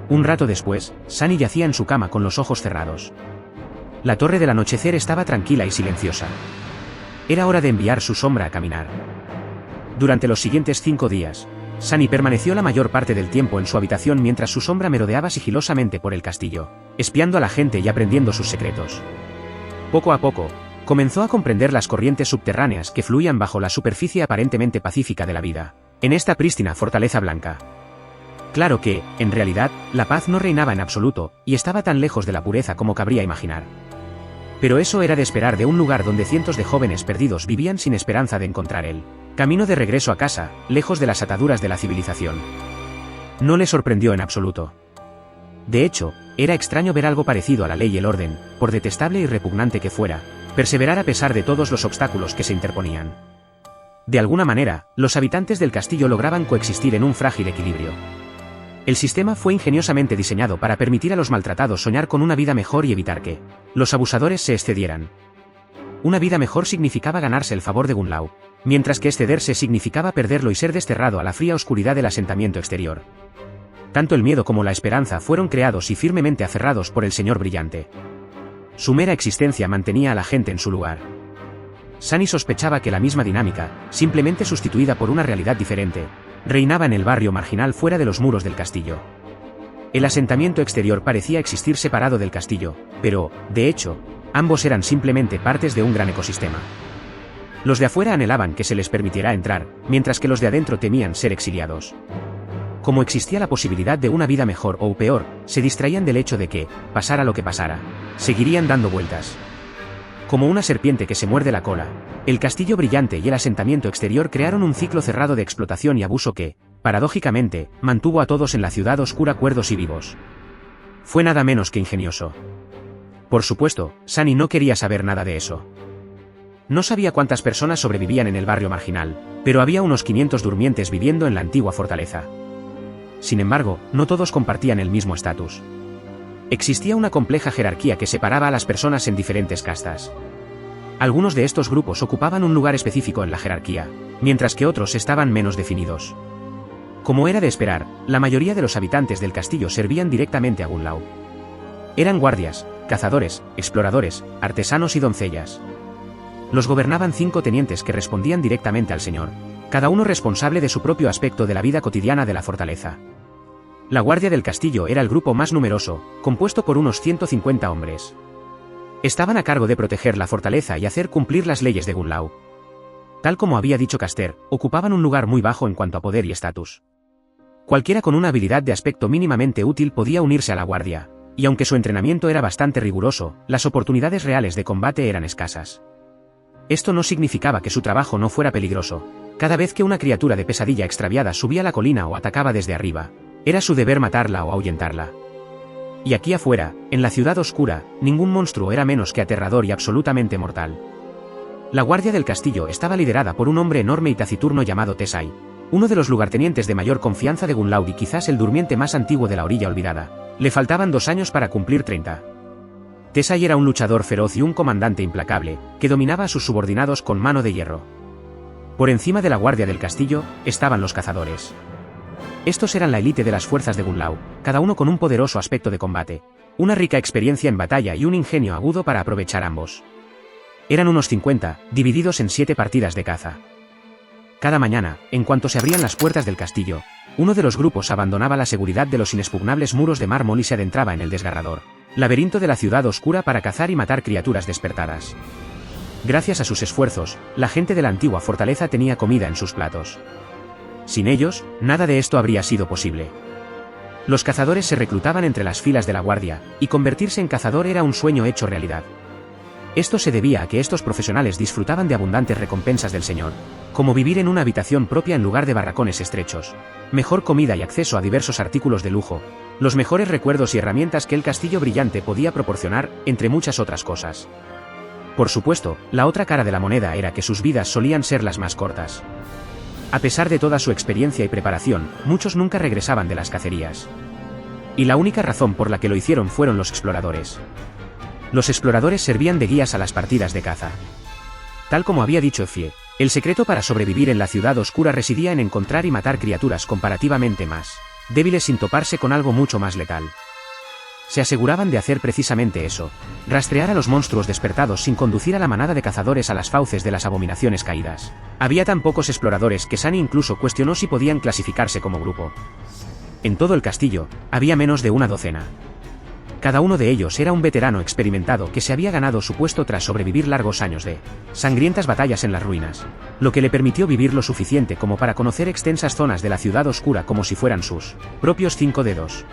A: Un rato después, Sunny yacía en su cama con los ojos cerrados. La torre del anochecer estaba tranquila y silenciosa. Era hora de enviar su sombra a caminar. Durante los siguientes 5 días, Sunny permaneció la mayor parte del tiempo en su habitación mientras su sombra merodeaba sigilosamente por el castillo, espiando a la gente y aprendiendo sus secretos. Poco a poco, comenzó a comprender las corrientes subterráneas que fluían bajo la superficie aparentemente pacífica de la vida, en esta prístina fortaleza blanca. Claro que, en realidad, la paz no reinaba en absoluto, y estaba tan lejos de la pureza como cabría imaginar. Pero eso era de esperar de un lugar donde cientos de jóvenes perdidos vivían sin esperanza de encontrar el camino de regreso a casa, lejos de las ataduras de la civilización. No le sorprendió en absoluto. De hecho, era extraño ver algo parecido a la ley y el orden, por detestable y repugnante que fuera, perseverar a pesar de todos los obstáculos que se interponían. De alguna manera, los habitantes del castillo lograban coexistir en un frágil equilibrio. El sistema fue ingeniosamente diseñado para permitir a los maltratados soñar con una vida mejor y evitar que los abusadores se excedieran. Una vida mejor significaba ganarse el favor de Gunlau, mientras que excederse significaba perderlo y ser desterrado a la fría oscuridad del asentamiento exterior. Tanto el miedo como la esperanza fueron creados y firmemente aferrados por el Señor Brillante. Su mera existencia mantenía a la gente en su lugar. Sunny sospechaba que la misma dinámica, simplemente sustituida por una realidad diferente, reinaba en el barrio marginal fuera de los muros del castillo. El asentamiento exterior parecía existir separado del castillo, pero, de hecho, ambos eran simplemente partes de un gran ecosistema. Los de afuera anhelaban que se les permitiera entrar, mientras que los de adentro temían ser exiliados. Como existía la posibilidad de una vida mejor o peor, se distraían del hecho de que, pasara lo que pasara, seguirían dando vueltas. Como una serpiente que se muerde la cola, el castillo brillante y el asentamiento exterior crearon un ciclo cerrado de explotación y abuso que, paradójicamente, mantuvo a todos en la ciudad oscura cuerdos y vivos. Fue nada menos que ingenioso. Por supuesto, Sunny no quería saber nada de eso. No sabía cuántas personas sobrevivían en el barrio marginal, pero había unos 500 durmientes viviendo en la antigua fortaleza. Sin embargo, no todos compartían el mismo estatus. Existía una compleja jerarquía que separaba a las personas en diferentes castas. Algunos de estos grupos ocupaban un lugar específico en la jerarquía, mientras que otros estaban menos definidos. Como era de esperar, la mayoría de los habitantes del castillo servían directamente a Gunlau. Eran guardias, cazadores, exploradores, artesanos y doncellas. Los gobernaban 5 tenientes que respondían directamente al señor, cada uno responsable de su propio aspecto de la vida cotidiana de la fortaleza. La guardia del castillo era el grupo más numeroso, compuesto por unos 150 hombres. Estaban a cargo de proteger la fortaleza y hacer cumplir las leyes de Gunlau. Tal como había dicho Caster, ocupaban un lugar muy bajo en cuanto a poder y estatus. Cualquiera con una habilidad de aspecto mínimamente útil podía unirse a la guardia, y aunque su entrenamiento era bastante riguroso, las oportunidades reales de combate eran escasas. Esto no significaba que su trabajo no fuera peligroso. Cada vez que una criatura de pesadilla extraviada subía la colina o atacaba desde arriba, era su deber matarla o ahuyentarla. Y aquí afuera, en la ciudad oscura, ningún monstruo era menos que aterrador y absolutamente mortal. La guardia del castillo estaba liderada por un hombre enorme y taciturno llamado Tesai, uno de los lugartenientes de mayor confianza de Gunlaug y quizás el durmiente más antiguo de la orilla olvidada. Le faltaban 2 años para cumplir 30. Tesai era un luchador feroz y un comandante implacable, que dominaba a sus subordinados con mano de hierro. Por encima de la guardia del castillo, estaban los cazadores. Estos eran la élite de las fuerzas de Gunlaug, cada uno con un poderoso aspecto de combate, una rica experiencia en batalla y un ingenio agudo para aprovechar ambos. Eran unos 50, divididos en 7 partidas de caza. Cada mañana, en cuanto se abrían las puertas del castillo, uno de los grupos abandonaba la seguridad de los inexpugnables muros de mármol y se adentraba en el desgarrador laberinto de la ciudad oscura para cazar y matar criaturas despertadas. Gracias a sus esfuerzos, la gente de la antigua fortaleza tenía comida en sus platos. Sin ellos, nada de esto habría sido posible. Los cazadores se reclutaban entre las filas de la guardia, y convertirse en cazador era un sueño hecho realidad. Esto se debía a que estos profesionales disfrutaban de abundantes recompensas del señor, como vivir en una habitación propia en lugar de barracones estrechos, mejor comida y acceso a diversos artículos de lujo, los mejores recuerdos y herramientas que el castillo brillante podía proporcionar, entre muchas otras cosas. Por supuesto, la otra cara de la moneda era que sus vidas solían ser las más cortas. A pesar de toda su experiencia y preparación, muchos nunca regresaban de las cacerías. Y la única razón por la que lo hicieron fueron los exploradores. Los exploradores servían de guías a las partidas de caza. Tal como había dicho Effie, el secreto para sobrevivir en la ciudad oscura residía en encontrar y matar criaturas comparativamente más débiles sin toparse con algo mucho más letal. Se aseguraban de hacer precisamente eso, rastrear a los monstruos despertados sin conducir a la manada de cazadores a las fauces de las abominaciones caídas. Había tan pocos exploradores que Sunny incluso cuestionó si podían clasificarse como grupo. En todo el castillo, había menos de una docena. Cada uno de ellos era un veterano experimentado que se había ganado su puesto tras sobrevivir largos años de sangrientas batallas en las ruinas, lo que le permitió vivir lo suficiente como para conocer extensas zonas de la ciudad oscura como si fueran sus propios 5 dedos.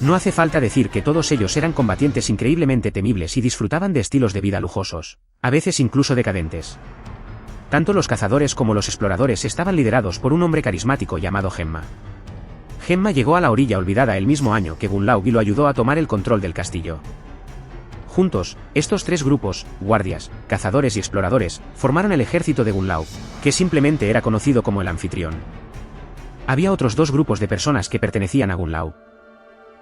A: No hace falta decir que todos ellos eran combatientes increíblemente temibles y disfrutaban de estilos de vida lujosos, a veces incluso decadentes. Tanto los cazadores como los exploradores estaban liderados por un hombre carismático llamado Gemma. Gemma llegó a la orilla olvidada el mismo año que Gunlaug y lo ayudó a tomar el control del castillo. Juntos, estos 3 grupos, guardias, cazadores y exploradores, formaron el ejército de Gunlaug, que simplemente era conocido como el anfitrión. Había otros 2 grupos de personas que pertenecían a Gunlaug.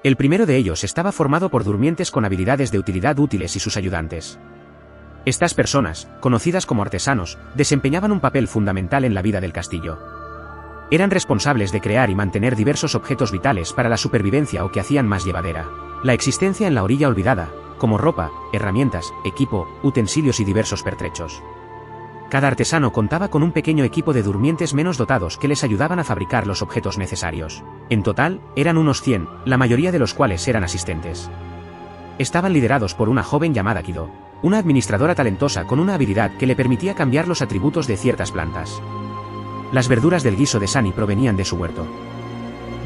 A: El primero de ellos estaba formado por durmientes con habilidades de utilidad útiles y sus ayudantes. Estas personas, conocidas como artesanos, desempeñaban un papel fundamental en la vida del castillo. Eran responsables de crear y mantener diversos objetos vitales para la supervivencia o que hacían más llevadera la existencia en la orilla olvidada, como ropa, herramientas, equipo, utensilios y diversos pertrechos. Cada artesano contaba con un pequeño equipo de durmientes menos dotados que les ayudaban a fabricar los objetos necesarios. En total, eran unos 100, la mayoría de los cuales eran asistentes. Estaban liderados por una joven llamada Kido, una administradora talentosa con una habilidad que le permitía cambiar los atributos de ciertas plantas. Las verduras del guiso de Sunny provenían de su huerto.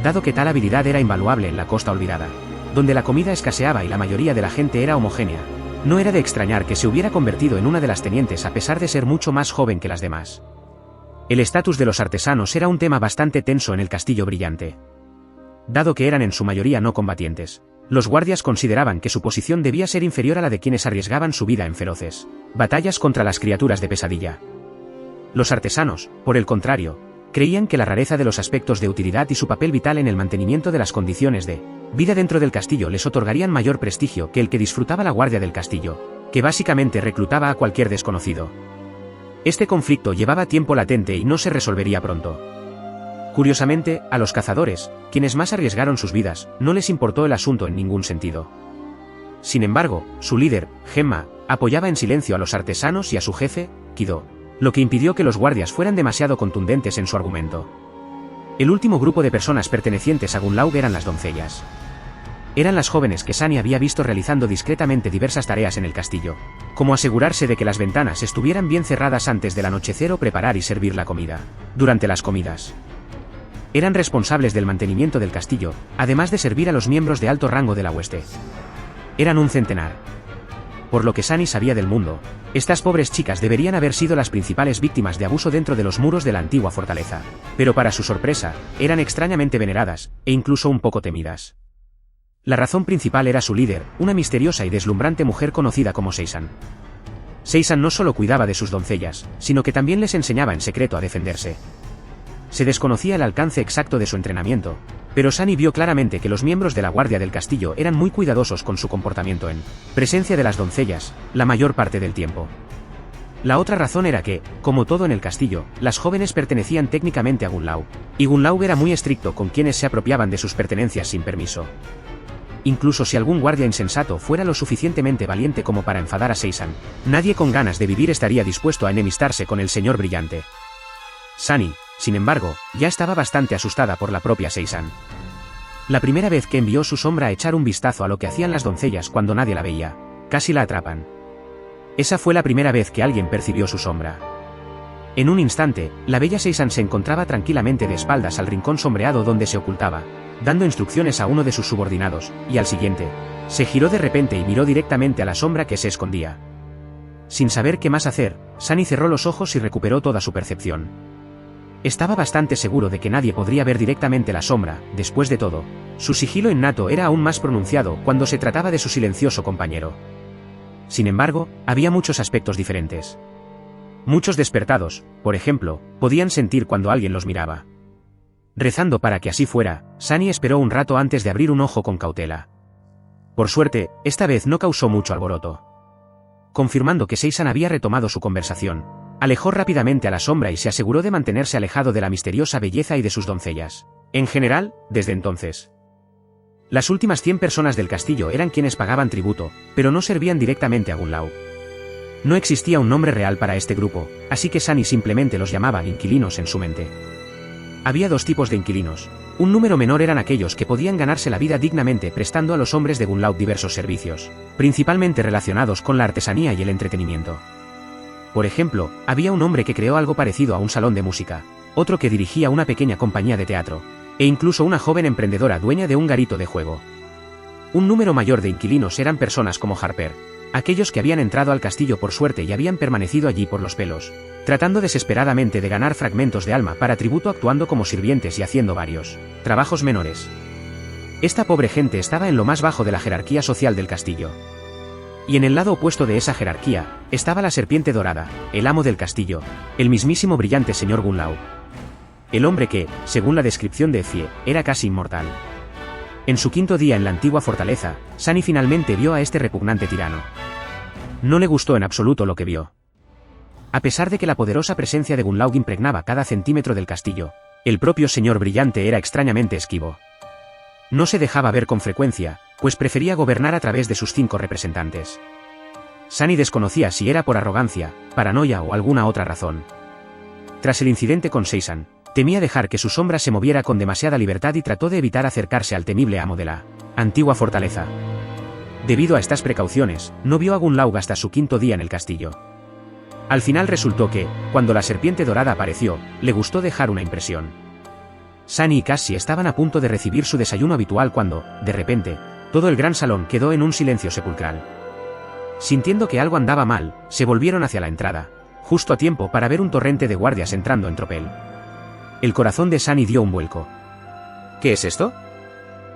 A: Dado que tal habilidad era invaluable en la costa olvidada, donde la comida escaseaba y la mayoría de la gente era homogénea, no era de extrañar que se hubiera convertido en una de las tenientes a pesar de ser mucho más joven que las demás. El estatus de los artesanos era un tema bastante tenso en el castillo brillante. Dado que eran en su mayoría no combatientes, los guardias consideraban que su posición debía ser inferior a la de quienes arriesgaban su vida en feroces batallas contra las criaturas de pesadilla. Los artesanos, por el contrario, creían que la rareza de los aspectos de utilidad y su papel vital en el mantenimiento de las condiciones de vida dentro del castillo les otorgarían mayor prestigio que el que disfrutaba la guardia del castillo, que básicamente reclutaba a cualquier desconocido. Este conflicto llevaba tiempo latente y no se resolvería pronto. Curiosamente, a los cazadores, quienes más arriesgaron sus vidas, no les importó el asunto en ningún sentido. Sin embargo, su líder, Gemma, apoyaba en silencio a los artesanos y a su jefe, Kido, lo que impidió que los guardias fueran demasiado contundentes en su argumento. El último grupo de personas pertenecientes a Gunlaug eran las doncellas. Eran las jóvenes que Sunny había visto realizando discretamente diversas tareas en el castillo, como asegurarse de que las ventanas estuvieran bien cerradas antes del anochecer o preparar y servir la comida durante las comidas. Eran responsables del mantenimiento del castillo, además de servir a los miembros de alto rango de la hueste. Eran un centenar. Por lo que Sunny sabía del mundo, estas pobres chicas deberían haber sido las principales víctimas de abuso dentro de los muros de la antigua fortaleza. Pero para su sorpresa, eran extrañamente veneradas, e incluso un poco temidas. La razón principal era su líder, una misteriosa y deslumbrante mujer conocida como Seisan. Seisan no solo cuidaba de sus doncellas, sino que también les enseñaba en secreto a defenderse. Se desconocía el alcance exacto de su entrenamiento, pero Sunny vio claramente que los miembros de la guardia del castillo eran muy cuidadosos con su comportamiento en presencia de las doncellas, la mayor parte del tiempo. La otra razón era que, como todo en el castillo, las jóvenes pertenecían técnicamente a Gunlaug, y Gunlaug era muy estricto con quienes se apropiaban de sus pertenencias sin permiso. Incluso si algún guardia insensato fuera lo suficientemente valiente como para enfadar a Seisan, nadie con ganas de vivir estaría dispuesto a enemistarse con el señor brillante. Sunny, sin embargo, ya estaba bastante asustada por la propia Seisan. La primera vez que envió su sombra a echar un vistazo a lo que hacían las doncellas cuando nadie la veía, casi la atrapan. Esa fue la primera vez que alguien percibió su sombra. En un instante, la bella Seisan se encontraba tranquilamente de espaldas al rincón sombreado donde se ocultaba, dando instrucciones a uno de sus subordinados, y al siguiente, se giró de repente y miró directamente a la sombra que se escondía. Sin saber qué más hacer, Sunny cerró los ojos y recuperó toda su percepción. Estaba bastante seguro de que nadie podría ver directamente la sombra. Después de todo, su sigilo innato era aún más pronunciado cuando se trataba de su silencioso compañero. Sin embargo, había muchos aspectos diferentes. Muchos despertados, por ejemplo, podían sentir cuando alguien los miraba. Rezando para que así fuera, Sunny esperó un rato antes de abrir un ojo con cautela. Por suerte, esta vez no causó mucho alboroto. Confirmando que Seisan había retomado su conversación, alejó rápidamente a la sombra y se aseguró de mantenerse alejado de la misteriosa belleza y de sus doncellas. En general, desde entonces. Las últimas 100 personas del castillo eran quienes pagaban tributo, pero no servían directamente a Gunlaug. No existía un nombre real para este grupo, así que Sunny simplemente los llamaba inquilinos en su mente. Había dos tipos de inquilinos. Un número menor eran aquellos que podían ganarse la vida dignamente prestando a los hombres de Gunlaug diversos servicios, principalmente relacionados con la artesanía y el entretenimiento. Por ejemplo, había un hombre que creó algo parecido a un salón de música, otro que dirigía una pequeña compañía de teatro, e incluso una joven emprendedora dueña de un garito de juego. Un número mayor de inquilinos eran personas como Harper, aquellos que habían entrado al castillo por suerte y habían permanecido allí por los pelos, tratando desesperadamente de ganar fragmentos de alma para tributo actuando como sirvientes y haciendo varios trabajos menores. Esta pobre gente estaba en lo más bajo de la jerarquía social del castillo. Y en el lado opuesto de esa jerarquía, estaba la serpiente dorada, el amo del castillo, el mismísimo brillante señor Gunlaug. El hombre que, según la descripción de Fie, era casi inmortal. En su quinto día en la antigua fortaleza, Sunny finalmente vio a este repugnante tirano. No le gustó en absoluto lo que vio. A pesar de que la poderosa presencia de Gunlaug impregnaba cada centímetro del castillo, el propio señor brillante era extrañamente esquivo. No se dejaba ver con frecuencia, pues prefería gobernar a través de sus 5 representantes. Sunny desconocía si era por arrogancia, paranoia o alguna otra razón. Tras el incidente con Seisan, temía dejar que su sombra se moviera con demasiada libertad y trató de evitar acercarse al temible amo de la antigua fortaleza. Debido a estas precauciones, no vio a Gunlaug hasta su quinto día en el castillo. Al final resultó que, cuando la serpiente dorada apareció, le gustó dejar una impresión. Sunny y Cassie estaban a punto de recibir su desayuno habitual cuando, de repente, todo el gran salón quedó en un silencio sepulcral. Sintiendo que algo andaba mal, se volvieron hacia la entrada, justo a tiempo para ver un torrente de guardias entrando en tropel. El corazón de Sunny dio un vuelco. ¿Qué es esto?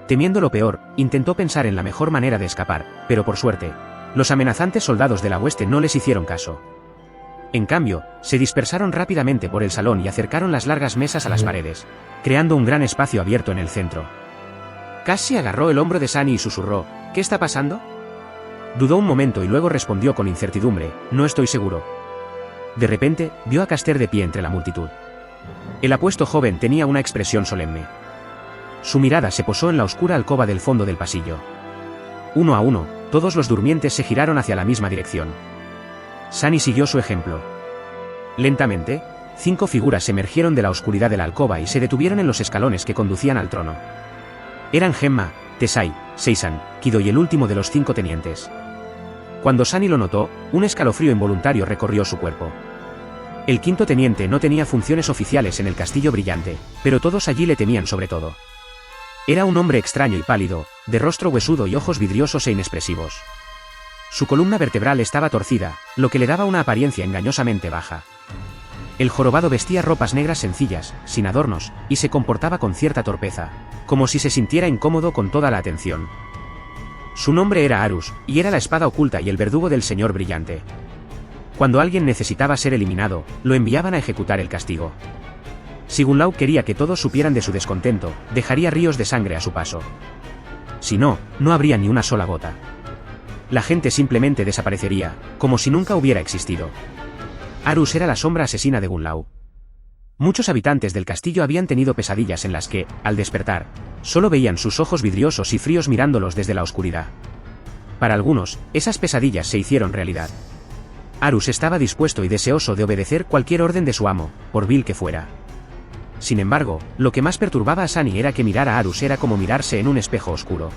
A: Temiendo lo peor, intentó pensar en la mejor manera de escapar, pero por suerte, los amenazantes soldados de la hueste no les hicieron caso. En cambio, se dispersaron rápidamente por el salón y acercaron las largas mesas a las paredes, creando un gran espacio abierto en el centro. Cassie agarró el hombro de Sunny y susurró, ¿qué está pasando? Dudó un momento y luego respondió con incertidumbre, no estoy seguro. De repente, vio a Caster de pie entre la multitud. El apuesto joven tenía una expresión solemne. Su mirada se posó en la oscura alcoba del fondo del pasillo. Uno a uno, todos los durmientes se giraron hacia la misma dirección. Sunny siguió su ejemplo. Lentamente, 5 figuras emergieron de la oscuridad de la alcoba y se detuvieron en los escalones que conducían al trono. Eran Gemma, Tesai, Seisan, Kido y el último de los 5 tenientes. Cuando Sunny lo notó, un escalofrío involuntario recorrió su cuerpo. El quinto teniente no tenía funciones oficiales en el Castillo Brillante, pero todos allí le temían sobre todo. Era un hombre extraño y pálido, de rostro huesudo y ojos vidriosos e inexpresivos. Su columna vertebral estaba torcida, lo que le daba una apariencia engañosamente baja. El jorobado vestía ropas negras sencillas, sin adornos, y se comportaba con cierta torpeza, como si se sintiera incómodo con toda la atención. Su nombre era Arus, y era la espada oculta y el verdugo del Señor Brillante. Cuando alguien necesitaba ser eliminado, lo enviaban a ejecutar el castigo. Si Gunlau quería que todos supieran de su descontento, dejaría ríos de sangre a su paso. Si no, no habría ni una sola gota. La gente simplemente desaparecería, como si nunca hubiera existido. Arus era la sombra asesina de Gunlau. Muchos habitantes del castillo habían tenido pesadillas en las que, al despertar, solo veían sus ojos vidriosos y fríos mirándolos desde la oscuridad. Para algunos, esas pesadillas se hicieron realidad. Arus estaba dispuesto y deseoso de obedecer cualquier orden de su amo, por vil que fuera. Sin embargo, lo que más perturbaba a Sunny era que mirar a Arus era como mirarse en un espejo oscuro.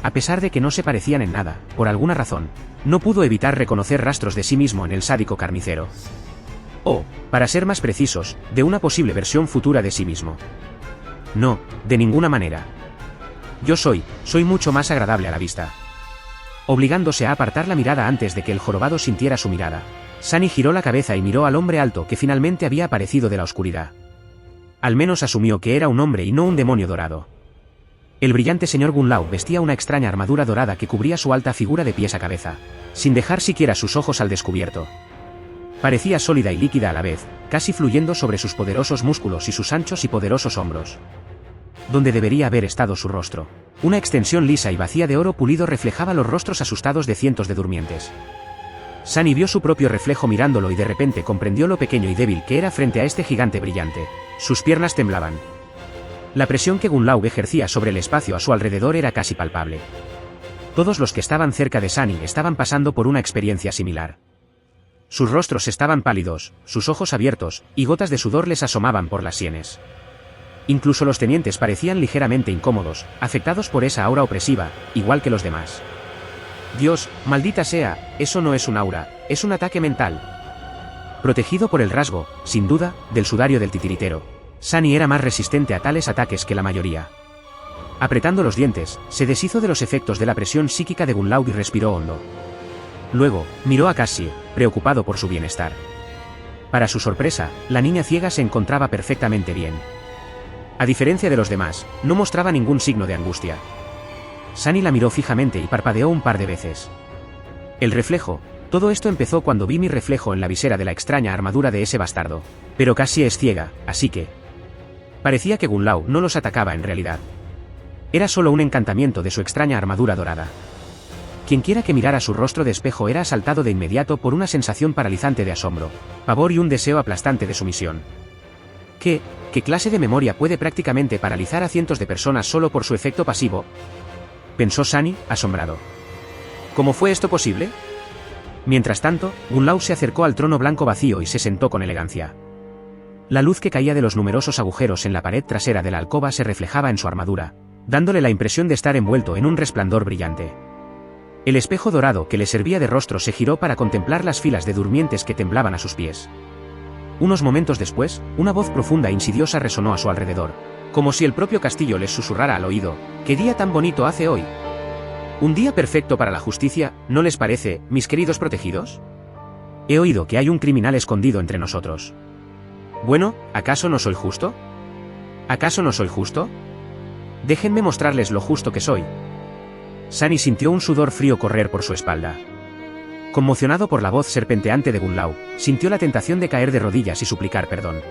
A: A pesar de que no se parecían en nada, por alguna razón, no pudo evitar reconocer rastros de sí mismo en el sádico carnicero. O, para ser más precisos, de una posible versión futura de sí mismo. No, de ninguna manera. Yo soy mucho más agradable a la vista. Obligándose a apartar la mirada antes de que el jorobado sintiera su mirada, Sunny giró la cabeza y miró al hombre alto que finalmente había aparecido de la oscuridad. Al menos asumió que era un hombre y no un demonio dorado. El brillante señor Gunlau vestía una extraña armadura dorada que cubría su alta figura de pies a cabeza, sin dejar siquiera sus ojos al descubierto. Parecía sólida y líquida a la vez, casi fluyendo sobre sus poderosos músculos y sus anchos y poderosos hombros. Donde debería haber estado su rostro. Una extensión lisa y vacía de oro pulido reflejaba los rostros asustados de cientos de durmientes. Sunny vio su propio reflejo mirándolo y de repente comprendió lo pequeño y débil que era frente a este gigante brillante. Sus piernas temblaban. La presión que Gunlau ejercía sobre el espacio a su alrededor era casi palpable. Todos los que estaban cerca de Sunny estaban pasando por una experiencia similar. Sus rostros estaban pálidos, sus ojos abiertos, y gotas de sudor les asomaban por las sienes. Incluso los tenientes parecían ligeramente incómodos, afectados por esa aura opresiva, igual que los demás. Dios, maldita sea, eso no es un aura, es un ataque mental. Protegido por el rasgo, sin duda, del sudario del titiritero, Sunny era más resistente a tales ataques que la mayoría. Apretando los dientes, se deshizo de los efectos de la presión psíquica de Gunlau y respiró hondo. Luego, miró a Cassie, preocupado por su bienestar. Para su sorpresa, la niña ciega se encontraba perfectamente bien. A diferencia de los demás, no mostraba ningún signo de angustia. Sunny la miró fijamente y parpadeó un par de veces. El reflejo. Todo esto empezó cuando vi mi reflejo en la visera de la extraña armadura de ese bastardo. Pero Cassie es ciega, así que... Parecía que Gunlau no los atacaba en realidad. Era solo un encantamiento de su extraña armadura dorada. Quienquiera que mirara su rostro de espejo era asaltado de inmediato por una sensación paralizante de asombro, pavor y un deseo aplastante de sumisión. ¿Qué clase de memoria puede prácticamente paralizar a cientos de personas solo por su efecto pasivo? Pensó Sunny, asombrado. ¿Cómo fue esto posible? Mientras tanto, Gunlau se acercó al trono blanco vacío y se sentó con elegancia. La luz que caía de los numerosos agujeros en la pared trasera de la alcoba se reflejaba en su armadura, dándole la impresión de estar envuelto en un resplandor brillante. El espejo dorado que le servía de rostro se giró para contemplar las filas de durmientes que temblaban a sus pies. Unos momentos después, una voz profunda e insidiosa resonó a su alrededor, como si el propio castillo les susurrara al oído: ¿qué día tan bonito hace hoy? ¿Un día perfecto para la justicia, no les parece, mis queridos protegidos? He oído que hay un criminal escondido entre nosotros. Bueno, ¿acaso no soy justo? ¿Acaso no soy justo? Déjenme mostrarles lo justo que soy. Sunny sintió un sudor frío correr por su espalda. Conmocionado por la voz serpenteante de Gunlau, sintió la tentación de caer de rodillas y suplicar perdón.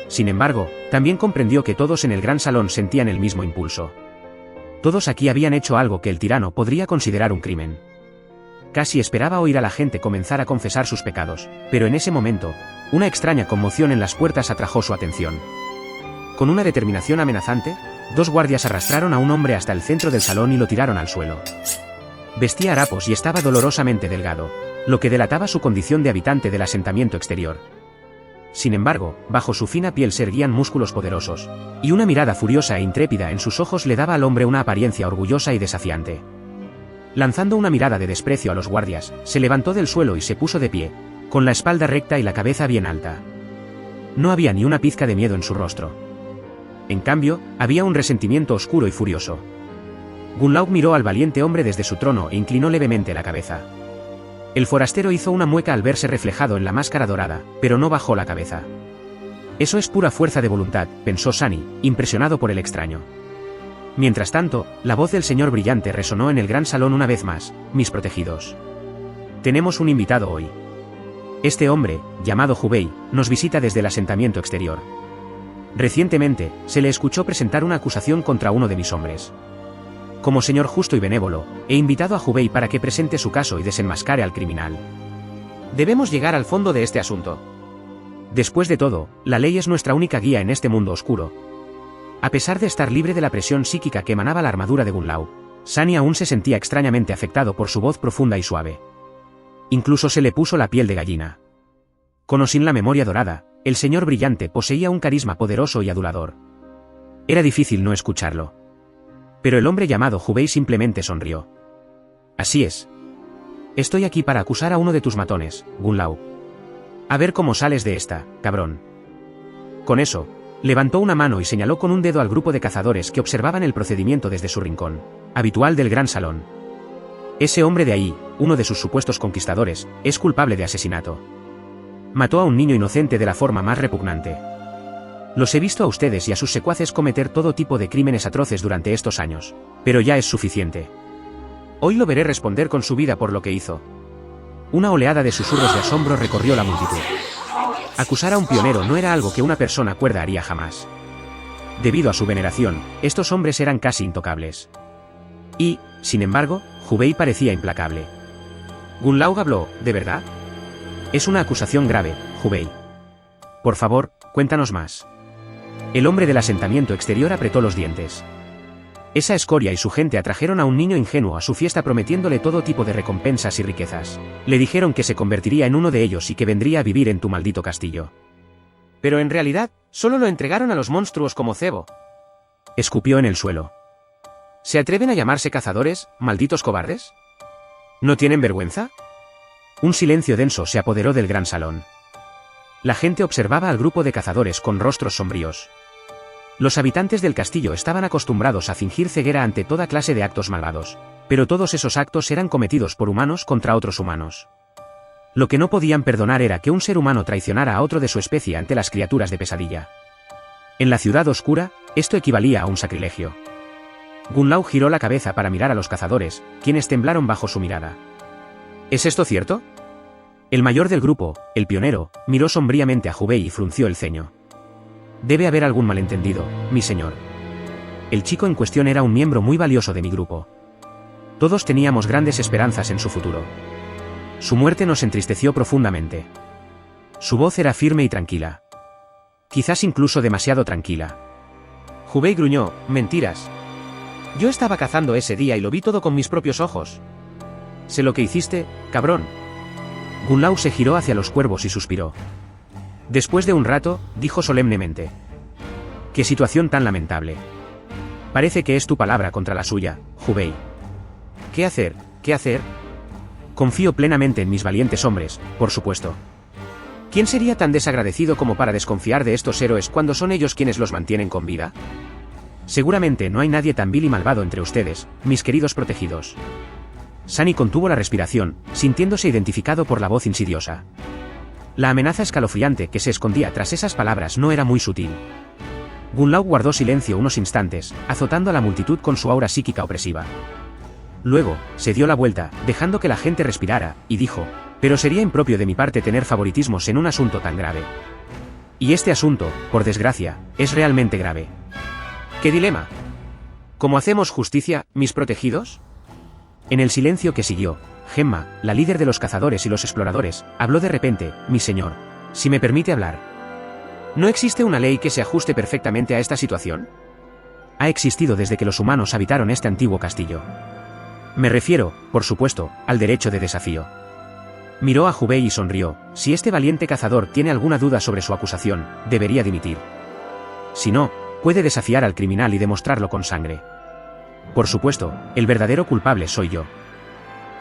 A: Sin embargo, también comprendió que todos en el gran salón sentían el mismo impulso. Todos aquí habían hecho algo que el tirano podría considerar un crimen. Casi esperaba oír a la gente comenzar a confesar sus pecados, pero en ese momento, una extraña conmoción en las puertas atrajo su atención. Con una determinación amenazante, dos guardias arrastraron a un hombre hasta el centro del salón y lo tiraron al suelo. Vestía harapos y estaba dolorosamente delgado, lo que delataba su condición de habitante del asentamiento exterior. Sin embargo, bajo su fina piel se erguían músculos poderosos, y una mirada furiosa e intrépida en sus ojos le daba al hombre una apariencia orgullosa y desafiante. Lanzando una mirada de desprecio a los guardias, se levantó del suelo y se puso de pie, con la espalda recta y la cabeza bien alta. No había ni una pizca de miedo en su rostro. En cambio, había un resentimiento oscuro y furioso. Gunlaug miró al valiente hombre desde su trono e inclinó levemente la cabeza. El forastero hizo una mueca al verse reflejado en la máscara dorada, pero no bajó la cabeza. Eso es pura fuerza de voluntad, pensó Sunny, impresionado por el extraño. Mientras tanto, la voz del señor brillante resonó en el gran salón una vez más: mis protegidos. Tenemos un invitado hoy. Este hombre, llamado Hubei, nos visita desde el asentamiento exterior. Recientemente, se le escuchó presentar una acusación contra uno de mis hombres. Como señor justo y benévolo, he invitado a Hubei para que presente su caso y desenmascare al criminal. Debemos llegar al fondo de este asunto. Después de todo, la ley es nuestra única guía en este mundo oscuro. A pesar de estar libre de la presión psíquica que emanaba la armadura de Gunlaug, Sunny aún se sentía extrañamente afectado por su voz profunda y suave. Incluso se le puso la piel de gallina. Con o sin la memoria dorada, el señor brillante poseía un carisma poderoso y adulador. Era difícil no escucharlo. Pero el hombre llamado Hubei simplemente sonrió. Así es. Estoy aquí para acusar a uno de tus matones, Gunlaug. A ver cómo sales de esta, cabrón. Con eso, levantó una mano y señaló con un dedo al grupo de cazadores que observaban el procedimiento desde su rincón habitual del gran salón. Ese hombre de ahí, uno de sus supuestos conquistadores, es culpable de asesinato. Mató a un niño inocente de la forma más repugnante. Los he visto a ustedes y a sus secuaces cometer todo tipo de crímenes atroces durante estos años, pero ya es suficiente. Hoy lo veré responder con su vida por lo que hizo. Una oleada de susurros de asombro recorrió la multitud. Acusar a un pionero no era algo que una persona cuerda haría jamás. Debido a su veneración, estos hombres eran casi intocables. Y, sin embargo, Hubei parecía implacable. Gunlaug habló: ¿de verdad? Es una acusación grave, Hubei. Por favor, cuéntanos más. El hombre del asentamiento exterior apretó los dientes. Esa escoria y su gente atrajeron a un niño ingenuo a su fiesta prometiéndole todo tipo de recompensas y riquezas. Le dijeron que se convertiría en uno de ellos y que vendría a vivir en tu maldito castillo. Pero en realidad, solo lo entregaron a los monstruos como cebo. Escupió en el suelo. ¿Se atreven a llamarse cazadores, malditos cobardes? ¿No tienen vergüenza? Un silencio denso se apoderó del gran salón. La gente observaba al grupo de cazadores con rostros sombríos. Los habitantes del castillo estaban acostumbrados a fingir ceguera ante toda clase de actos malvados, pero todos esos actos eran cometidos por humanos contra otros humanos. Lo que no podían perdonar era que un ser humano traicionara a otro de su especie ante las criaturas de pesadilla. En la ciudad oscura, esto equivalía a un sacrilegio. Gunlaug giró la cabeza para mirar a los cazadores, quienes temblaron bajo su mirada. ¿Es esto cierto? El mayor del grupo, el pionero, miró sombríamente a Hubei y frunció el ceño. Debe haber algún malentendido, mi señor. El chico en cuestión era un miembro muy valioso de mi grupo. Todos teníamos grandes esperanzas en su futuro. Su muerte nos entristeció profundamente. Su voz era firme y tranquila. Quizás incluso demasiado tranquila. Hubei gruñó: mentiras. Yo estaba cazando ese día y lo vi todo con mis propios ojos. Sé lo que hiciste, cabrón. Gunlaug se giró hacia los cuervos y suspiró. Después de un rato, dijo solemnemente: «Qué situación tan lamentable. Parece que es tu palabra contra la suya, Hubei. ¿Qué hacer? ¿Qué hacer? Confío plenamente en mis valientes hombres, por supuesto. ¿Quién sería tan desagradecido como para desconfiar de estos héroes cuando son ellos quienes los mantienen con vida? Seguramente no hay nadie tan vil y malvado entre ustedes, mis queridos protegidos». Sunny contuvo la respiración, sintiéndose identificado por la voz insidiosa. La amenaza escalofriante que se escondía tras esas palabras no era muy sutil. Gunlaug guardó silencio unos instantes, azotando a la multitud con su aura psíquica opresiva. Luego, se dio la vuelta, dejando que la gente respirara, y dijo: «Pero sería impropio de mi parte tener favoritismos en un asunto tan grave. Y este asunto, por desgracia, es realmente grave. ¿Qué dilema? ¿Cómo hacemos justicia, mis protegidos?». En el silencio que siguió, Gemma, la líder de los cazadores y los exploradores, habló de repente: «Mi señor, si me permite hablar. ¿No existe una ley que se ajuste perfectamente a esta situación? Ha existido desde que los humanos habitaron este antiguo castillo. Me refiero, por supuesto, al derecho de desafío». Miró a Hubei y sonrió: «Si este valiente cazador tiene alguna duda sobre su acusación, debería dimitir. Si no, puede desafiar al criminal y demostrarlo con sangre. Por supuesto, el verdadero culpable soy yo».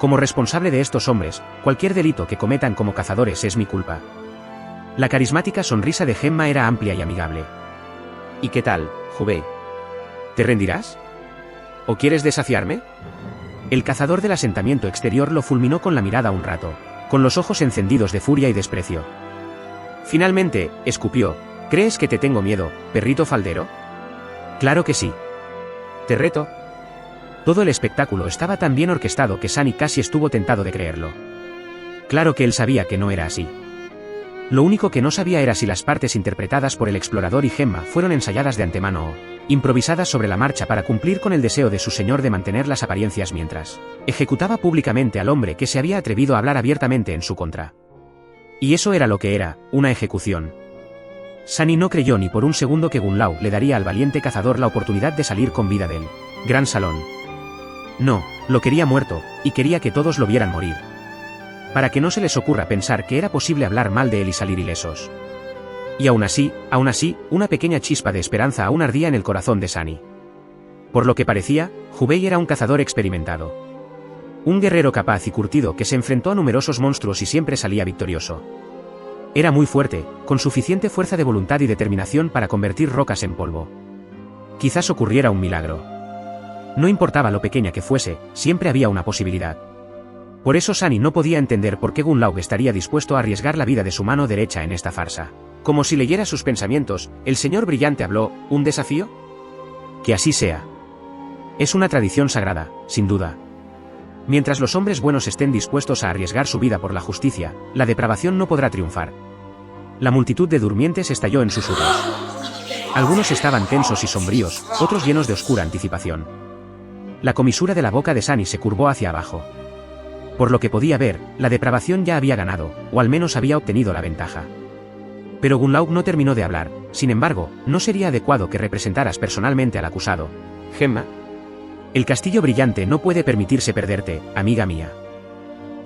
A: Como responsable de estos hombres, cualquier delito que cometan como cazadores es mi culpa. La carismática sonrisa de Gemma era amplia y amigable. ¿Y qué tal, Hubei? ¿Te rendirás? ¿O quieres desafiarme? El cazador del asentamiento exterior lo fulminó con la mirada un rato, con los ojos encendidos de furia y desprecio. Finalmente, escupió: ¿crees que te tengo miedo, perrito faldero? Claro que sí. Te reto. Todo el espectáculo estaba tan bien orquestado que Sunny casi estuvo tentado de creerlo. Claro que él sabía que no era así. Lo único que no sabía era si las partes interpretadas por el explorador y Gemma fueron ensayadas de antemano o improvisadas sobre la marcha para cumplir con el deseo de su señor de mantener las apariencias mientras ejecutaba públicamente al hombre que se había atrevido a hablar abiertamente en su contra. Y eso era lo que era, una ejecución. Sunny no creyó ni por un segundo que Gun Lao le daría al valiente cazador la oportunidad de salir con vida del gran salón. No, lo quería muerto, y quería que todos lo vieran morir. Para que no se les ocurra pensar que era posible hablar mal de él y salir ilesos. Y aún así, una pequeña chispa de esperanza aún ardía en el corazón de Sunny. Por lo que parecía, Hubei era un cazador experimentado. Un guerrero capaz y curtido que se enfrentó a numerosos monstruos y siempre salía victorioso. Era muy fuerte, con suficiente fuerza de voluntad y determinación para convertir rocas en polvo. Quizás ocurriera un milagro. No importaba lo pequeña que fuese, siempre había una posibilidad. Por eso Sunny no podía entender por qué Gun Lao estaría dispuesto a arriesgar la vida de su mano derecha en esta farsa. Como si leyera sus pensamientos, el señor brillante habló: ¿un desafío? Que así sea. Es una tradición sagrada, sin duda. Mientras los hombres buenos estén dispuestos a arriesgar su vida por la justicia, la depravación no podrá triunfar. La multitud de durmientes estalló en susurros. Algunos estaban tensos y sombríos, otros llenos de oscura anticipación. La comisura de la boca de Sunny se curvó hacia abajo. Por lo que podía ver, la depravación ya había ganado, o al menos había obtenido la ventaja. Pero Gun Lao no terminó de hablar. Sin embargo, no sería adecuado que representaras personalmente al acusado. Gemma. El castillo brillante no puede permitirse perderte, amiga mía.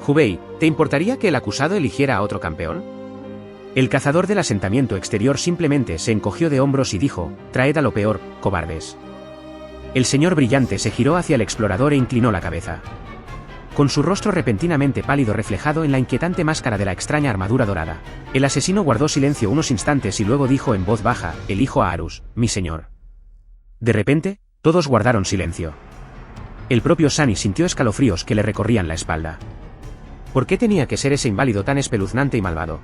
A: Hubei, ¿te importaría que el acusado eligiera a otro campeón? El cazador del asentamiento exterior simplemente se encogió de hombros y dijo: traed a lo peor, cobardes. El señor brillante se giró hacia el explorador e inclinó la cabeza. Con su rostro repentinamente pálido reflejado en la inquietante máscara de la extraña armadura dorada, el asesino guardó silencio unos instantes y luego dijo en voz baja: elijo a Arus, mi señor. De repente, todos guardaron silencio. El propio Sunny sintió escalofríos que le recorrían la espalda. ¿Por qué tenía que ser ese inválido tan espeluznante y malvado?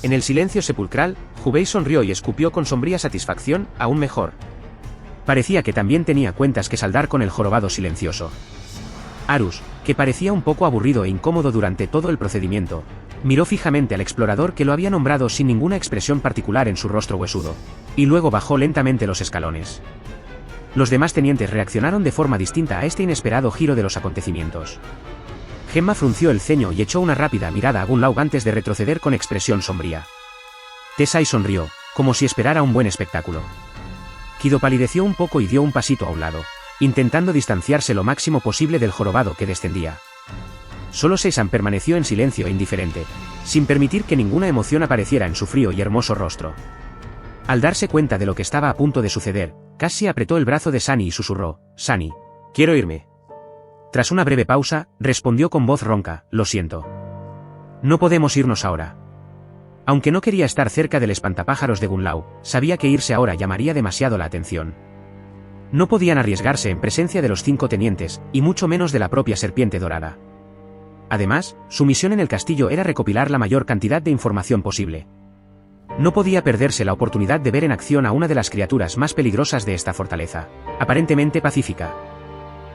A: En el silencio sepulcral, Hubei sonrió y escupió con sombría satisfacción: aún mejor. Parecía que también tenía cuentas que saldar con el jorobado silencioso. Arus, que parecía un poco aburrido e incómodo durante todo el procedimiento, miró fijamente al explorador que lo había nombrado sin ninguna expresión particular en su rostro huesudo, y luego bajó lentamente los escalones. Los demás tenientes reaccionaron de forma distinta a este inesperado giro de los acontecimientos. Gemma frunció el ceño y echó una rápida mirada a Gun Lao antes de retroceder con expresión sombría. Tesai sonrió, como si esperara un buen espectáculo. Kido palideció un poco y dio un pasito a un lado, intentando distanciarse lo máximo posible del jorobado que descendía. Solo Seisan permaneció en silencio e indiferente, sin permitir que ninguna emoción apareciera en su frío y hermoso rostro. Al darse cuenta de lo que estaba a punto de suceder, Cassie apretó el brazo de Sunny y susurró: Sunny, quiero irme. Tras una breve pausa, respondió con voz ronca: lo siento. No podemos irnos ahora. Aunque no quería estar cerca del espantapájaros de Gun Lao, sabía que irse ahora llamaría demasiado la atención. No podían arriesgarse en presencia de los 5 tenientes, y mucho menos de la propia serpiente dorada. Además, su misión en el castillo era recopilar la mayor cantidad de información posible. No podía perderse la oportunidad de ver en acción a una de las criaturas más peligrosas de esta fortaleza, aparentemente pacífica.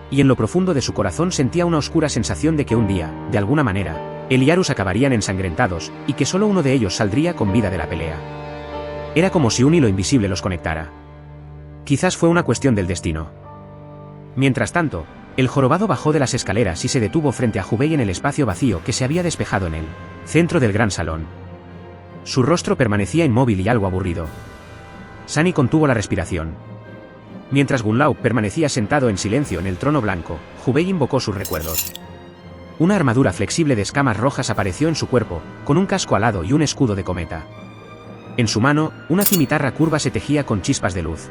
A: Y en lo profundo de su corazón sentía una oscura sensación de que un día, de alguna manera, él y Arus acabarían ensangrentados, y que solo uno de ellos saldría con vida de la pelea. Era como si un hilo invisible los conectara. Quizás fue una cuestión del destino. Mientras tanto, el jorobado bajó de las escaleras y se detuvo frente a Hubei en el espacio vacío que se había despejado en el centro del gran salón. Su rostro permanecía inmóvil y algo aburrido. Sunny contuvo la respiración. Mientras Gun Lao permanecía sentado en silencio en el trono blanco, Hubei invocó sus recuerdos. Una armadura flexible de escamas rojas apareció en su cuerpo, con un casco alado y un escudo de cometa. En su mano, una cimitarra curva se tejía con chispas de luz.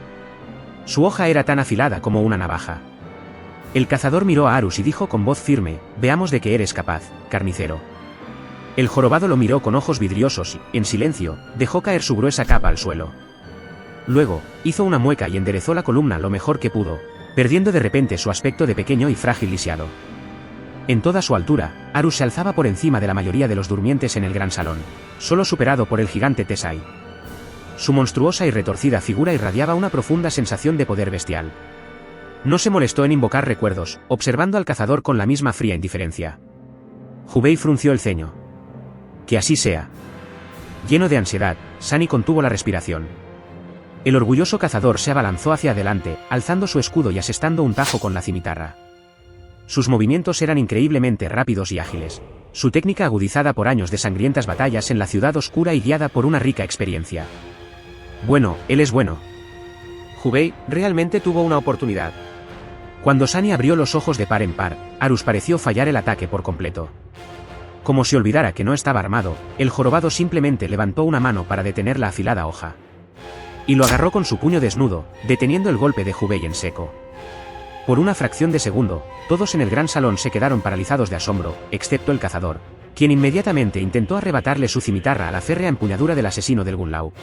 A: Su hoja era tan afilada como una navaja. El cazador miró a Arus y dijo con voz firme, veamos de qué eres capaz, carnicero. El jorobado lo miró con ojos vidriosos y, en silencio, dejó caer su gruesa capa al suelo. Luego, hizo una mueca y enderezó la columna lo mejor que pudo, perdiendo de repente su aspecto de pequeño y frágil lisiado. En toda su altura, Arus se alzaba por encima de la mayoría de los durmientes en el gran salón, solo superado por el gigante Tesai. Su monstruosa y retorcida figura irradiaba una profunda sensación de poder bestial. No se molestó en invocar recuerdos, observando al cazador con la misma fría indiferencia. Hubei frunció el ceño. Que así sea. Lleno de ansiedad, Sunny contuvo la respiración. El orgulloso cazador se abalanzó hacia adelante, alzando su escudo y asestando un tajo con la cimitarra. Sus movimientos eran increíblemente rápidos y ágiles, su técnica agudizada por años de sangrientas batallas en la ciudad oscura y guiada por una rica experiencia. Bueno, él es bueno.
B: Hubei realmente tuvo una oportunidad.
A: Cuando Sunny abrió los ojos de par en par, Arus pareció fallar el ataque por completo. Como si olvidara que no estaba armado, el jorobado simplemente levantó una mano para detener la afilada hoja. Y lo agarró con su puño desnudo, deteniendo el golpe de Hubei en seco. Por una fracción de segundo, todos en el gran salón se quedaron paralizados de asombro, excepto el cazador, quien inmediatamente intentó arrebatarle su cimitarra a la férrea empuñadura del asesino del Gunlao.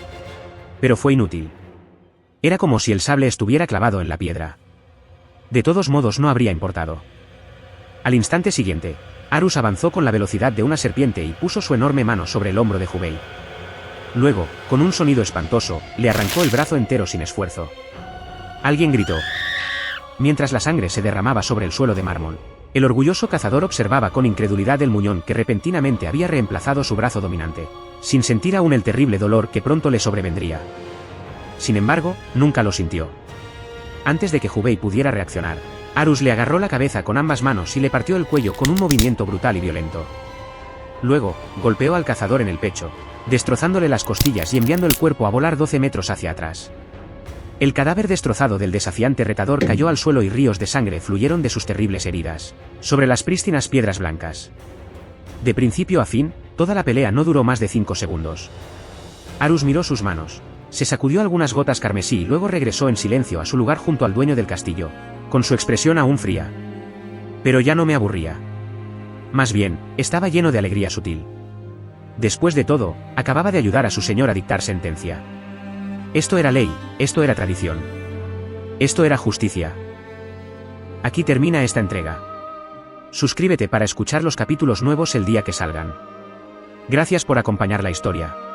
A: Pero fue inútil. Era como si el sable estuviera clavado en la piedra. De todos modos no habría importado. Al instante siguiente, Arus avanzó con la velocidad de una serpiente y puso su enorme mano sobre el hombro de Hubei. Luego, con un sonido espantoso, le arrancó el brazo entero sin esfuerzo. Alguien gritó. Mientras la sangre se derramaba sobre el suelo de mármol, el orgulloso cazador observaba con incredulidad el muñón que repentinamente había reemplazado su brazo dominante, sin sentir aún el terrible dolor que pronto le sobrevendría. Sin embargo, nunca lo sintió. Antes de que Hubei pudiera reaccionar, Arus le agarró la cabeza con ambas manos y le partió el cuello con un movimiento brutal y violento. Luego, golpeó al cazador en el pecho, destrozándole las costillas y enviando el cuerpo a volar 12 metros hacia atrás. El cadáver destrozado del desafiante retador cayó al suelo y ríos de sangre fluyeron de sus terribles heridas, sobre las prístinas piedras blancas. De principio a fin, toda la pelea no duró más de 5 segundos. Arus miró sus manos, se sacudió algunas gotas carmesí y luego regresó en silencio a su lugar junto al dueño del castillo, con su expresión aún fría. Pero ya no me aburría. Más bien, estaba lleno de alegría sutil. Después de todo, acababa de ayudar a su señor a dictar sentencia. Esto era ley, esto era tradición. Esto era justicia. Aquí termina esta entrega. Suscríbete para escuchar los capítulos nuevos el día que salgan. Gracias por acompañar la historia.